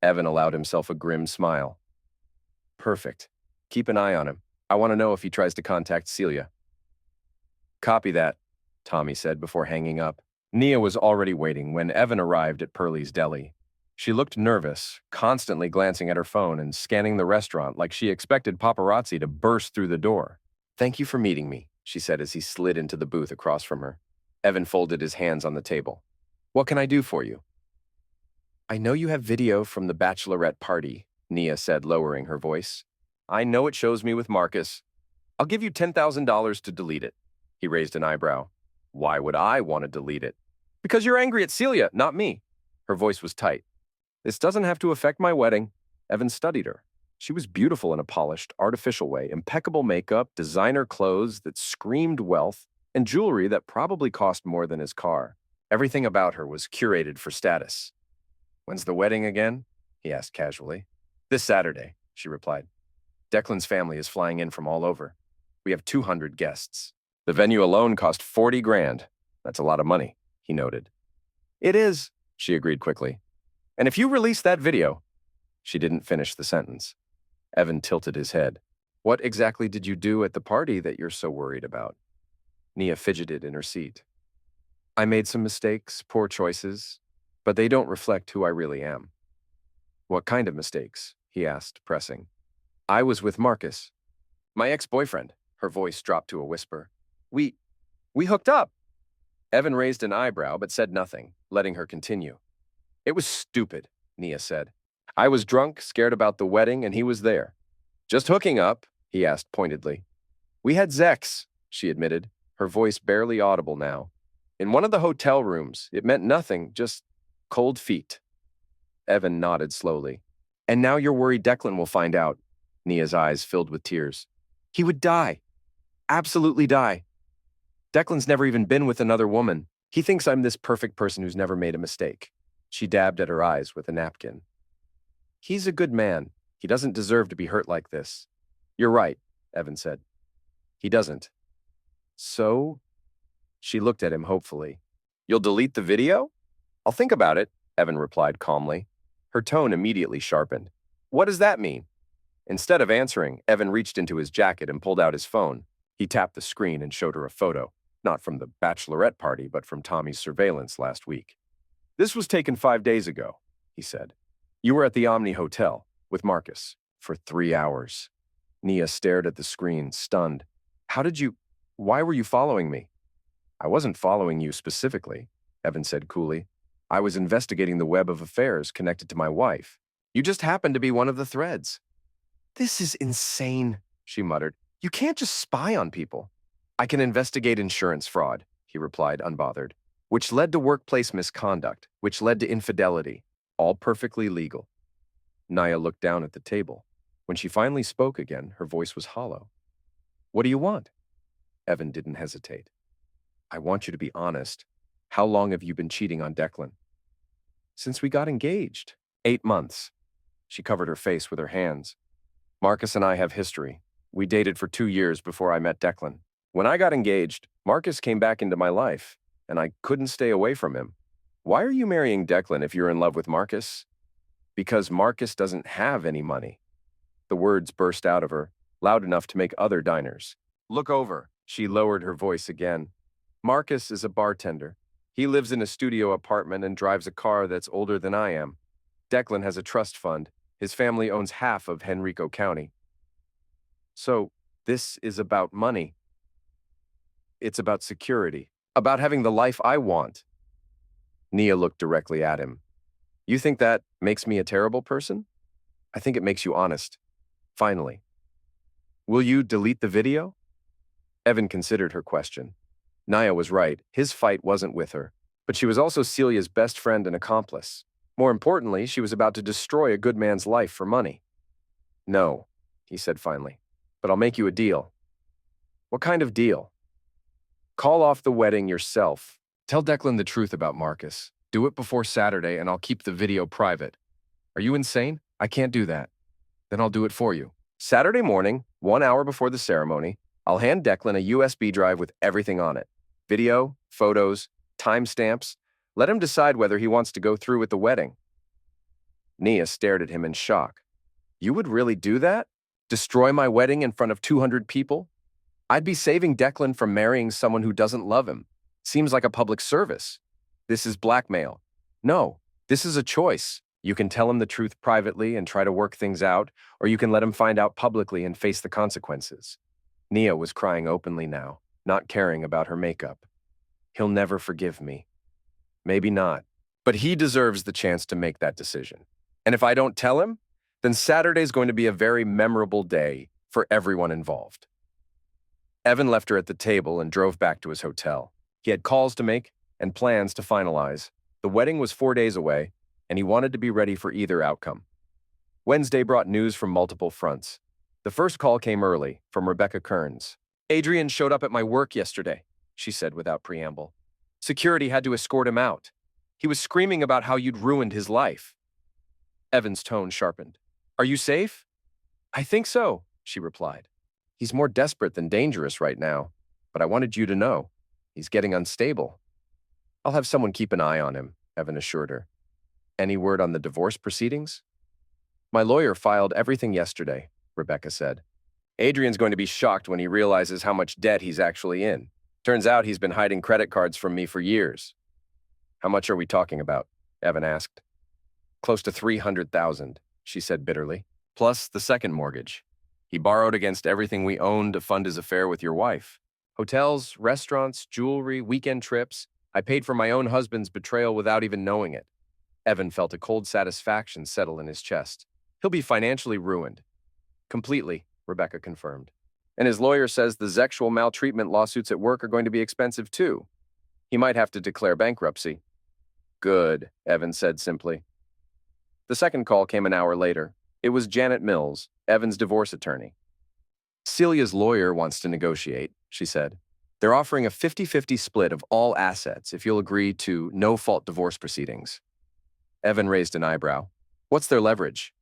Evan allowed himself a grim smile. Perfect. Keep an eye on him. I want to know if he tries to contact Celia. Copy that, Tommy said before hanging up. Nia was already waiting when Evan arrived at Pearlie's Deli. She looked nervous, constantly glancing at her phone and scanning the restaurant like she expected paparazzi to burst through the door. Thank you for meeting me, she said as he slid into the booth across from her. Evan folded his hands on the table. What can I do for you? I know you have video from the bachelorette party, Nia said, lowering her voice. I know it shows me with Marcus. I'll give you $10,000 to delete it. He raised an eyebrow. Why would I want to delete it? Because you're angry at Celia, not me. Her voice was tight. This doesn't have to affect my wedding. Evan studied her. She was beautiful in a polished, artificial way, impeccable makeup, designer clothes that screamed wealth, and jewelry that probably cost more than his car. Everything about her was curated for status. When's the wedding again? He asked casually. This Saturday, she replied. Declan's family is flying in from all over. We have 200 guests. The venue alone cost 40 grand. That's a lot of money, he noted. It is, she agreed quickly. And if you release that video... She didn't finish the sentence. Evan tilted his head. What exactly did you do at the party that you're so worried about? Nia fidgeted in her seat. I made some mistakes, poor choices, but they don't reflect who I really am. What kind of mistakes? He asked, pressing. I was with Marcus. My ex-boyfriend. Her voice dropped to a whisper. We hooked up. Evan raised an eyebrow but said nothing, letting her continue. It was stupid, Nia said. I was drunk, scared about the wedding, and he was there. Just hooking up, he asked pointedly. We had sex, she admitted, her voice barely audible now. In one of the hotel rooms, it meant nothing, just cold feet. Evan nodded slowly. And now you're worried Declan will find out. Nia's eyes filled with tears. He would die. Absolutely die. Declan's never even been with another woman. He thinks I'm this perfect person who's never made a mistake. She dabbed at her eyes with a napkin. He's a good man. He doesn't deserve to be hurt like this. You're right, Evan said. He doesn't. So? She looked at him hopefully. You'll delete the video? I'll think about it, Evan replied calmly. Her tone immediately sharpened. What does that mean? Instead of answering, Evan reached into his jacket and pulled out his phone. He tapped the screen and showed her a photo, not from the bachelorette party, but from Tommy's surveillance last week. This was taken 5 days ago, he said. You were at the Omni Hotel with Marcus for 3 hours. Nia stared at the screen, stunned. Why were you following me? I wasn't following you specifically, Evan said coolly. I was investigating the web of affairs connected to my wife. You just happened to be one of the threads. This is insane, she muttered. You can't just spy on people. I can investigate insurance fraud, he replied, unbothered, which led to workplace misconduct, which led to infidelity, all perfectly legal. Nia looked down at the table. When she finally spoke again, her voice was hollow. What do you want? Evan didn't hesitate. I want you to be honest. How long have you been cheating on Declan? Since we got engaged. 8 months. She covered her face with her hands. Marcus and I have history. We dated for 2 years before I met Declan. When I got engaged, Marcus came back into my life, and I couldn't stay away from him. Why are you marrying Declan if you're in love with Marcus? Because Marcus doesn't have any money. The words burst out of her, loud enough to make other diners look over. She lowered her voice again. Marcus is a bartender. He lives in a studio apartment and drives a car that's older than I am. Declan has a trust fund. His family owns half of Henrico County. So, this is about money. It's about security. About having the life I want. Nia looked directly at him. You think that makes me a terrible person? I think it makes you honest. Finally. Will you delete the video? Evan considered her question. Nia was right. His fight wasn't with her. But she was also Celia's best friend and accomplice. More importantly, she was about to destroy a good man's life for money. No, he said finally. But I'll make you a deal. What kind of deal? Call off the wedding yourself. Tell Declan the truth about Marcus. Do it before Saturday and I'll keep the video private. Are you insane? I can't do that. Then I'll do it for you. Saturday morning, 1 hour before the ceremony, I'll hand Declan a USB drive with everything on it. Video, photos, timestamps. Let him decide whether he wants to go through with the wedding. Nia stared at him in shock. You would really do that? Destroy my wedding in front of 200 people? I'd be saving Declan from marrying someone who doesn't love him. Seems like a public service. This is blackmail. No, this is a choice. You can tell him the truth privately and try to work things out, or you can let him find out publicly and face the consequences. Nia was crying openly now, not caring about her makeup. He'll never forgive me. Maybe not, but he deserves the chance to make that decision. And if I don't tell him, then Saturday's going to be a very memorable day for everyone involved. Evan left her at the table and drove back to his hotel. He had calls to make and plans to finalize. The wedding was 4 days away, and he wanted to be ready for either outcome. Wednesday brought news from multiple fronts. The first call came early, from Rebecca Kearns. Adrian showed up at my work yesterday, she said without preamble. Security had to escort him out. He was screaming about how you'd ruined his life. Evan's tone sharpened. Are you safe? I think so, she replied. He's more desperate than dangerous right now, but I wanted you to know. He's getting unstable. I'll have someone keep an eye on him, Evan assured her. Any word on the divorce proceedings? My lawyer filed everything yesterday, Rebecca said. Adrian's going to be shocked when he realizes how much debt he's actually in. Turns out he's been hiding credit cards from me for years. How much are we talking about? Evan asked. Close to $300,000, she said bitterly, plus the second mortgage. He borrowed against everything we owned to fund his affair with your wife. Hotels, restaurants, jewelry, weekend trips. I paid for my own husband's betrayal without even knowing it. Evan felt a cold satisfaction settle in his chest. He'll be financially ruined. Completely, Rebecca confirmed. And his lawyer says the sexual maltreatment lawsuits at work are going to be expensive too. He might have to declare bankruptcy. Good, Evan said simply. The second call came an hour later. It was Janet Mills, Evan's divorce attorney. Celia's lawyer wants to negotiate, she said. They're offering a 50-50 split of all assets if you'll agree to no-fault divorce proceedings. Evan raised an eyebrow. What's their leverage?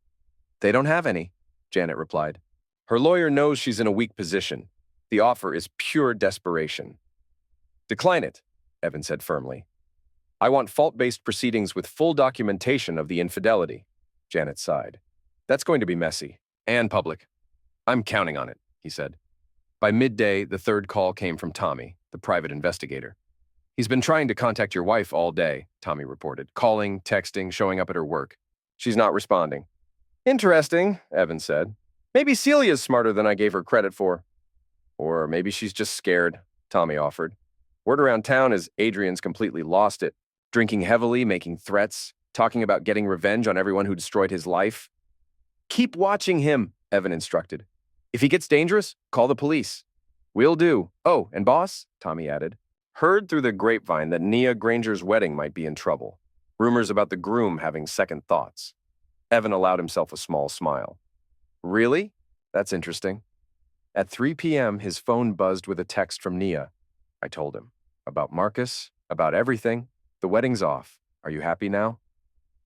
They don't have any, Janet replied. Her lawyer knows she's in a weak position. The offer is pure desperation. Decline it, Evan said firmly. I want fault-based proceedings with full documentation of the infidelity, Janet sighed. That's going to be messy and public. I'm counting on it, he said. By midday, the third call came from Tommy, the private investigator. He's been trying to contact your wife all day, Tommy reported, calling, texting, showing up at her work. She's not responding. Interesting, Evan said. Maybe Celia's smarter than I gave her credit for. Or maybe she's just scared, Tommy offered. Word around town is Adrian's completely lost it, drinking heavily, making threats, talking about getting revenge on everyone who destroyed his life. Keep watching him, Evan instructed. If he gets dangerous, call the police. Will do. Oh, and boss, Tommy added, heard through the grapevine that Nia Granger's wedding might be in trouble. Rumors about the groom having second thoughts. Evan allowed himself a small smile. Really? That's interesting. At 3 p.m., his phone buzzed with a text from Nia. I told him. About Marcus, about everything. The wedding's off. Are you happy now?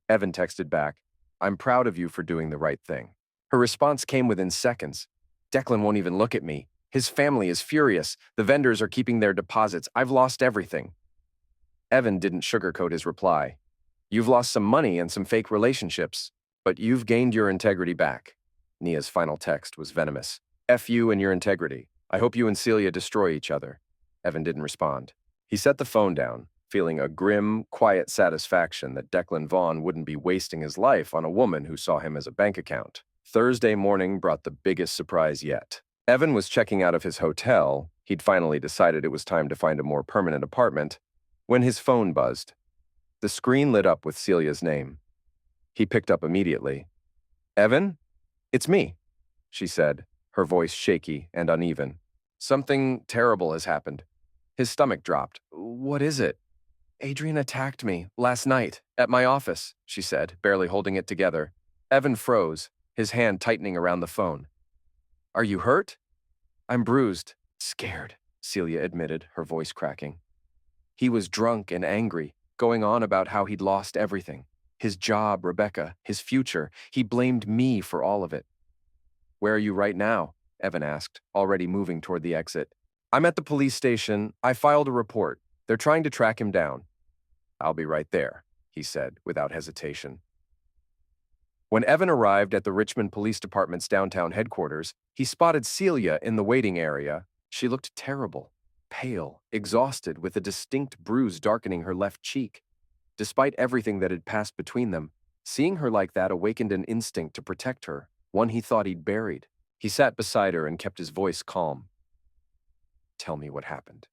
Evan texted back. I'm proud of you for doing the right thing. Her response came within seconds. Declan won't even look at me. His family is furious. The vendors are keeping their deposits. I've lost everything. Evan didn't sugarcoat his reply. You've lost some money and some fake relationships, but you've gained your integrity back. Nia's final text was venomous. F you and your integrity. I hope you and Celia destroy each other. Evan didn't respond. He set the phone down, feeling a grim, quiet satisfaction that Declan Vaughn wouldn't be wasting his life on a woman who saw him as a bank account. Thursday morning brought the biggest surprise yet. Evan was checking out of his hotel. He'd finally decided it was time to find a more permanent apartment when his phone buzzed. The screen lit up with Celia's name. He picked up immediately. Evan? It's me, she said, her voice shaky and uneven. Something terrible has happened. His stomach dropped. What is it? Adrian attacked me last night at my office, she said, barely holding it together. Evan froze, his hand tightening around the phone. Are you hurt? I'm bruised. Scared, Celia admitted, her voice cracking. He was drunk and angry, going on about how he'd lost everything. His job, Rebecca, his future. He blamed me for all of it. Where are you right now? Evan asked, already moving toward the exit. I'm at the police station. I filed a report. They're trying to track him down. I'll be right there, he said, without hesitation. When Evan arrived at the Richmond Police Department's downtown headquarters, he spotted Celia in the waiting area. She looked terrible, pale, exhausted, with a distinct bruise darkening her left cheek. Despite everything that had passed between them, seeing her like that awakened an instinct to protect her, one he thought he'd buried. He sat beside her and kept his voice calm. Tell me what happened.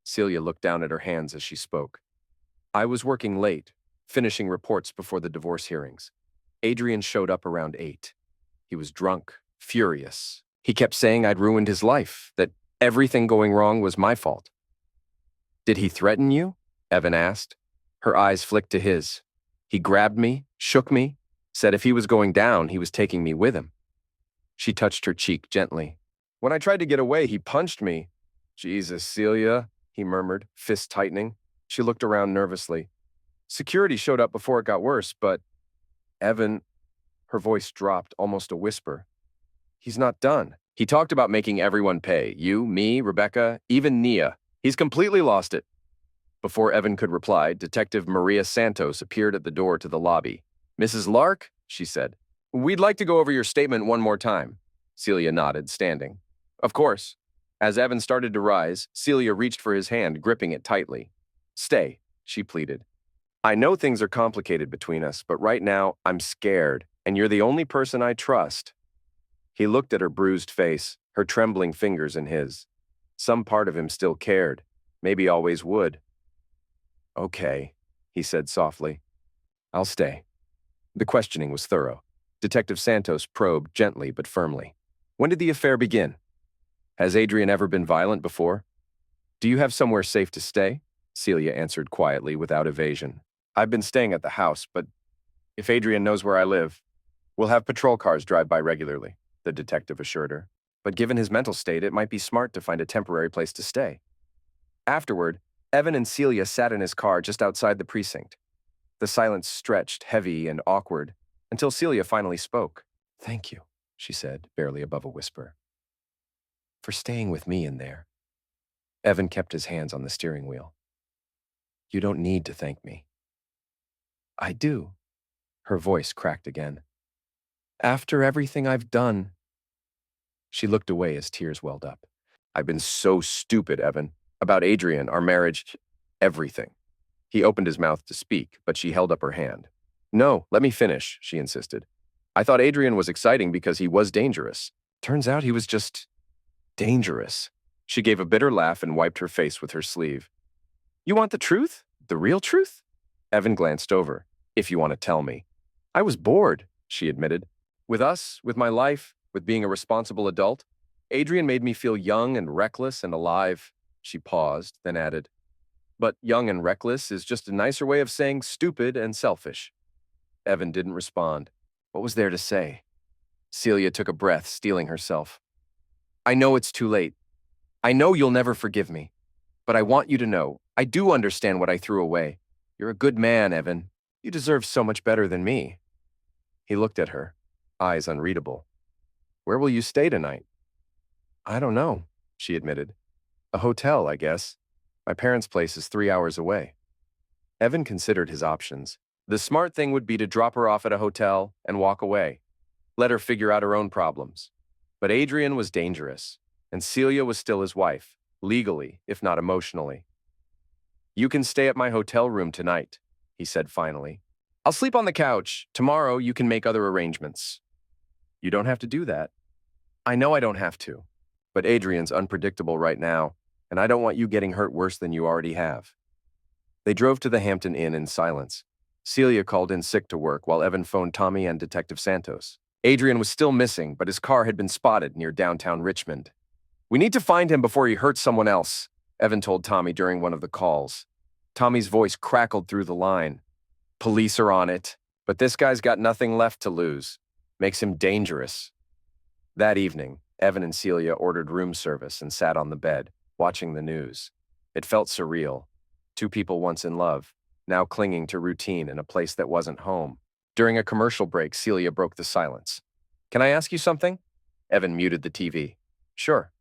Celia looked down at her hands as she spoke. I was working late, finishing reports before the divorce hearings. Adrian showed up around 8. He was drunk, furious. He kept saying I'd ruined his life, that everything going wrong was my fault. Did he threaten you? Evan asked. Her eyes flicked to his. He grabbed me, shook me, said if he was going down, he was taking me with him. She touched her cheek gently. When I tried to get away, he punched me. Jesus, Celia, he murmured, fist tightening. She looked around nervously. Security showed up before it got worse, but Evan, her voice dropped, almost a whisper. He's not done. He talked about making everyone pay. You, me, Rebecca, even Nia. He's completely lost it. Before Evan could reply, Detective Maria Santos appeared at the door to the lobby. Mrs. Lark, she said, we'd like to go over your statement one more time. Celia nodded, standing. Of course. As Evan started to rise, Celia reached for his hand, gripping it tightly. Stay, she pleaded. I know things are complicated between us, but right now I'm scared, and you're the only person I trust. He looked at her bruised face, her trembling fingers in his. Some part of him still cared, maybe always would. Okay, he said softly. I'll stay. The questioning was thorough. Detective Santos probed gently but firmly. When did the affair begin? Has Adrian ever been violent before? Do you have somewhere safe to stay? Celia answered quietly, without evasion. I've been staying at the house, but if Adrian knows where I live, we'll have patrol cars drive by regularly, the detective assured her. But given his mental state, it might be smart to find a temporary place to stay. Afterward, Evan and Celia sat in his car just outside the precinct. The silence stretched, heavy and awkward, until Celia finally spoke. Thank you, she said, barely above a whisper, for staying with me in there. Evan kept his hands on the steering wheel. You don't need to thank me. I do. Her voice cracked again. After everything I've done. She looked away as tears welled up. I've been so stupid, Evan. About Adrian, our marriage, everything. He opened his mouth to speak, but she held up her hand. No, let me finish, she insisted. I thought Adrian was exciting because he was dangerous. Turns out he was just dangerous. She gave a bitter laugh and wiped her face with her sleeve. You want the truth? The real truth? Evan glanced over. If you want to tell me. I was bored, she admitted. With us, with my life, with being a responsible adult. Adrian made me feel young and reckless and alive. She paused, then added, but young and reckless is just a nicer way of saying stupid and selfish. Evan didn't respond. What was there to say? Celia took a breath, steeling herself. I know it's too late. I know you'll never forgive me. But I want you to know, I do understand what I threw away. You're a good man, Evan. You deserve so much better than me. He looked at her, eyes unreadable. Where will you stay tonight? I don't know, she admitted. A hotel, I guess. My parents' place is 3 hours away. Evan considered his options. The smart thing would be to drop her off at a hotel and walk away. Let her figure out her own problems. But Adrian was dangerous, and Celia was still his wife, legally, if not emotionally. "You can stay at my hotel room tonight," he said finally. "I'll sleep on the couch. Tomorrow you can make other arrangements." "You don't have to do that." "I know I don't have to. But Adrian's unpredictable right now, and I don't want you getting hurt worse than you already have." They drove to the Hampton Inn in silence. Celia called in sick to work while Evan phoned Tommy and Detective Santos. Adrian was still missing, but his car had been spotted near downtown Richmond. "We need to find him before he hurts someone else," Evan told Tommy during one of the calls. Tommy's voice crackled through the line. "Police are on it, but this guy's got nothing left to lose. Makes him dangerous." That evening, Evan and Celia ordered room service and sat on the bed, watching the news. It felt surreal. Two people once in love, now clinging to routine in a place that wasn't home. During a commercial break, Celia broke the silence. "Can I ask you something?" Evan muted the TV. "Sure."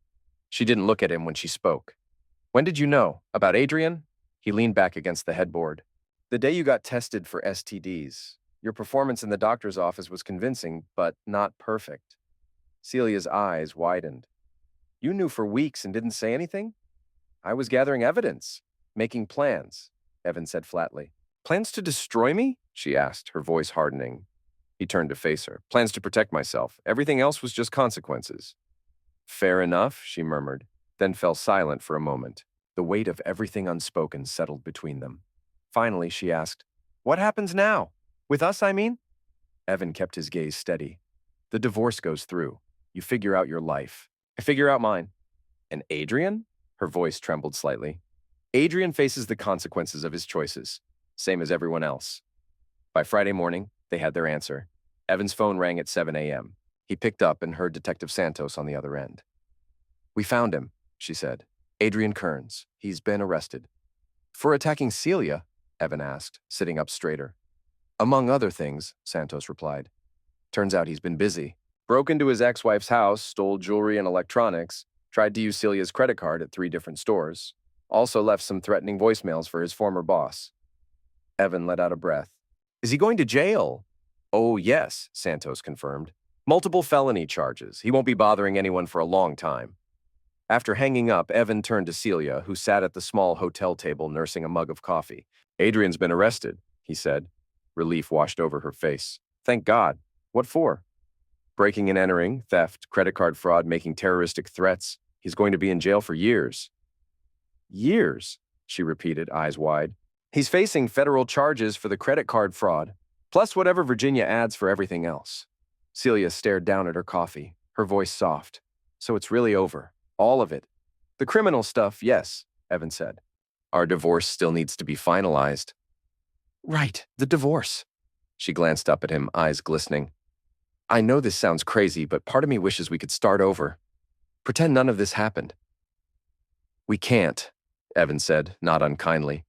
She didn't look at him when she spoke. "When did you know? About Adrian?" He leaned back against the headboard. "The day you got tested for STDs. Your performance in the doctor's office was convincing, but not perfect." Celia's eyes widened. "You knew for weeks and didn't say anything?" "I was gathering evidence, making plans," Evan said flatly. "Plans to destroy me?" she asked, her voice hardening. He turned to face her. "Plans to protect myself. Everything else was just consequences." "Fair enough," she murmured, then fell silent for a moment. The weight of everything unspoken settled between them. Finally, she asked, "What happens now? With us, I mean?" Evan kept his gaze steady. "The divorce goes through. You figure out your life. I figure out mine." "And Adrian?" Her voice trembled slightly. "Adrian faces the consequences of his choices, same as everyone else." By Friday morning, they had their answer. Evan's phone rang at 7 a.m. He picked up and heard Detective Santos on the other end. "We found him," she said. "Adrian Kearns. He's been arrested." "For attacking Celia?" Evan asked, sitting up straighter. "Among other things," Santos replied. "Turns out he's been busy. Broke into his ex-wife's house, stole jewelry and electronics, tried to use Celia's credit card at 3 different stores. Also left some threatening voicemails for his former boss." Evan let out a breath. "Is he going to jail?" "Oh, yes," Santos confirmed. "Multiple felony charges. He won't be bothering anyone for a long time." After hanging up, Evan turned to Celia, who sat at the small hotel table nursing a mug of coffee. "Adrian's been arrested," he said. Relief washed over her face. "Thank God. What for?" "Breaking and entering, theft, credit card fraud, making terroristic threats. He's going to be in jail for years." "Years?" she repeated, eyes wide. "He's facing federal charges for the credit card fraud, plus whatever Virginia adds for everything else." Celia stared down at her coffee, her voice soft. "So it's really over. All of it." "The criminal stuff, yes," Evan said. "Our divorce still needs to be finalized." "Right, the divorce." She glanced up at him, eyes glistening. "I know this sounds crazy, but part of me wishes we could start over. Pretend none of this happened." "We can't," Evan said, not unkindly.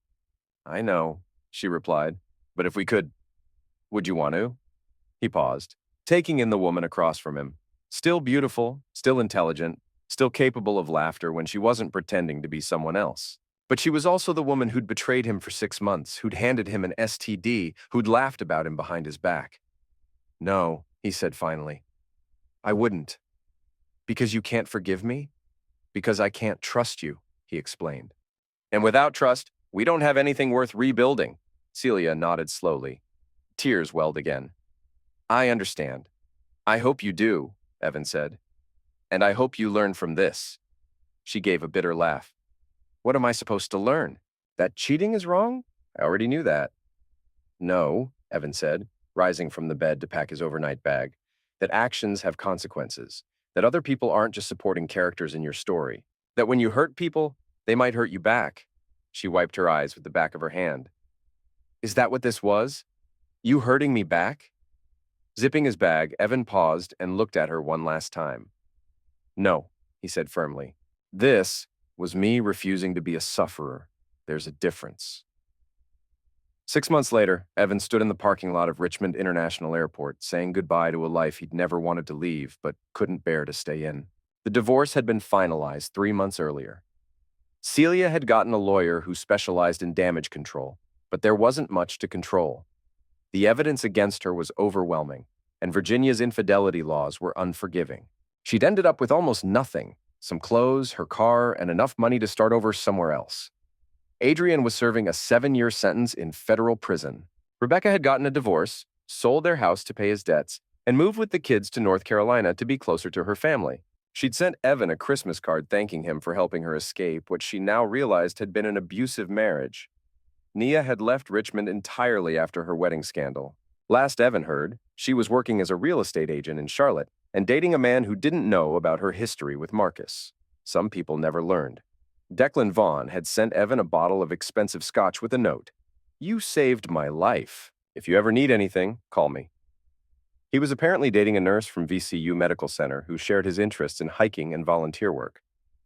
"I know," she replied. "But if we could, would you want to?" He paused, taking in the woman across from him. Still beautiful, still intelligent, still capable of laughter when she wasn't pretending to be someone else. But she was also the woman who'd betrayed him for 6 months, who'd handed him an STD, who'd laughed about him behind his back. "No," he said finally. "I wouldn't." "Because you can't forgive me?" "Because I can't trust you," he explained. "And without trust, we don't have anything worth rebuilding." Celia nodded slowly. Tears welled again. "I understand. I hope you do," Evan said. "And I hope you learn from this." She gave a bitter laugh. "What am I supposed to learn? That cheating is wrong? I already knew that." "No," Evan said, rising from the bed to pack his overnight bag, "that actions have consequences, that other people aren't just supporting characters in your story, that when you hurt people, they might hurt you back." She wiped her eyes with the back of her hand. "Is that what this was? You hurting me back?" Zipping his bag, Evan paused and looked at her one last time. "No," he said firmly. "This was me refusing to be a sufferer. There's a difference." 6 months later, Evan stood in the parking lot of Richmond International Airport, saying goodbye to a life he'd never wanted to leave but couldn't bear to stay in. The divorce had been finalized 3 months earlier. Celia had gotten a lawyer who specialized in damage control. But there wasn't much to control. The evidence against her was overwhelming, and Virginia's infidelity laws were unforgiving. She'd ended up with almost nothing: some clothes, her car, and enough money to start over somewhere else. Adrian was serving a 7-year sentence in federal prison. Rebecca had gotten a divorce, sold their house to pay his debts, and moved with the kids to North Carolina to be closer to her family. She'd sent Evan a Christmas card thanking him for helping her escape what she now realized had been an abusive marriage. Nia had left Richmond entirely after her wedding scandal. Last Evan heard, she was working as a real estate agent in Charlotte and dating a man who didn't know about her history with Marcus. Some people never learned. Declan Vaughn had sent Evan a bottle of expensive scotch with a note. "You saved my life. If you ever need anything, call me." He was apparently dating a nurse from VCU Medical Center who shared his interests in hiking and volunteer work.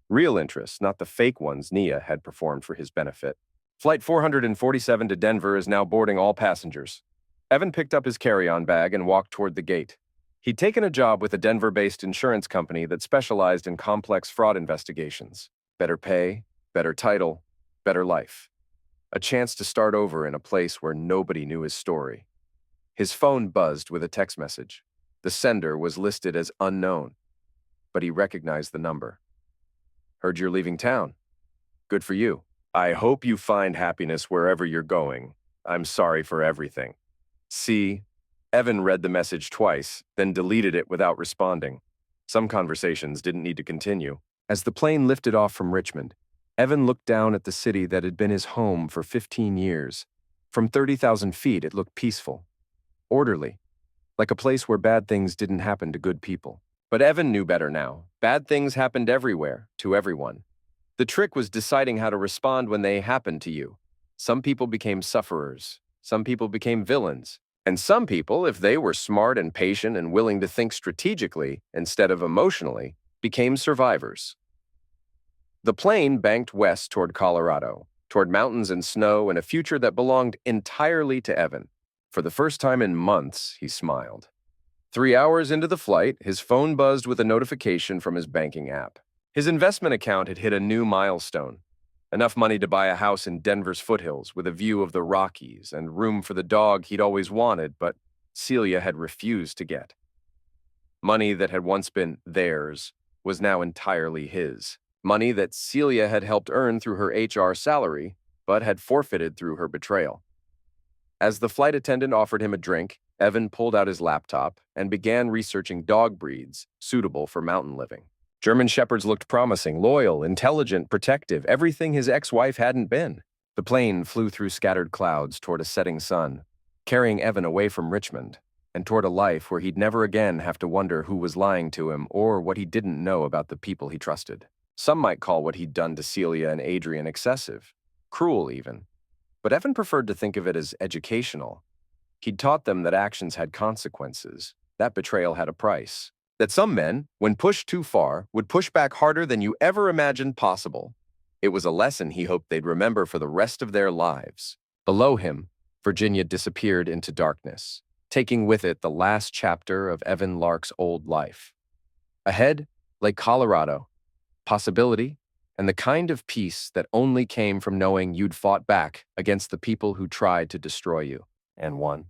Real interests, not the fake ones Nia had performed for his benefit. Flight 447 to Denver is now boarding all passengers. Evan picked up his carry-on bag and walked toward the gate. He'd taken a job with a Denver-based insurance company that specialized in complex fraud investigations. Better pay, better title, better life. A chance to start over in a place where nobody knew his story. His phone buzzed with a text message. The sender was listed as unknown, but he recognized the number. "Heard you're leaving town. Good for you. I hope you find happiness wherever you're going. I'm sorry for everything." See, Evan read the message twice, then deleted it without responding. Some conversations didn't need to continue. As the plane lifted off from Richmond, Evan looked down at the city that had been his home for 15 years. From 30,000 feet, it looked peaceful, orderly, like a place where bad things didn't happen to good people. But Evan knew better now. Bad things happened everywhere, to everyone. The trick was deciding how to respond when they happened to you. Some people became sufferers. Some people became villains. And some people, if they were smart and patient and willing to think strategically instead of emotionally, became survivors. The plane banked west toward Colorado, toward mountains and snow and a future that belonged entirely to Evan. For the first time in months, he smiled. 3 hours into the flight, his phone buzzed with a notification from his banking app. His investment account had hit a new milestone. Enough money to buy a house in Denver's foothills with a view of the Rockies and room for the dog he'd always wanted, but Celia had refused to get. Money that had once been theirs was now entirely his. Money that Celia had helped earn through her HR salary, but had forfeited through her betrayal. As the flight attendant offered him a drink, Evan pulled out his laptop and began researching dog breeds suitable for mountain living. German Shepherds looked promising, loyal, intelligent, protective, everything his ex-wife hadn't been. The plane flew through scattered clouds toward a setting sun, carrying Evan away from Richmond, and toward a life where he'd never again have to wonder who was lying to him or what he didn't know about the people he trusted. Some might call what he'd done to Celia and Adrian excessive, cruel even. But Evan preferred to think of it as educational. He'd taught them that actions had consequences, that betrayal had a price, that some men, when pushed too far, would push back harder than you ever imagined possible. It was a lesson he hoped they'd remember for the rest of their lives. Below him, Virginia disappeared into darkness, taking with it the last chapter of Evan Lark's old life. Ahead lay Colorado, possibility, and the kind of peace that only came from knowing you'd fought back against the people who tried to destroy you, and won.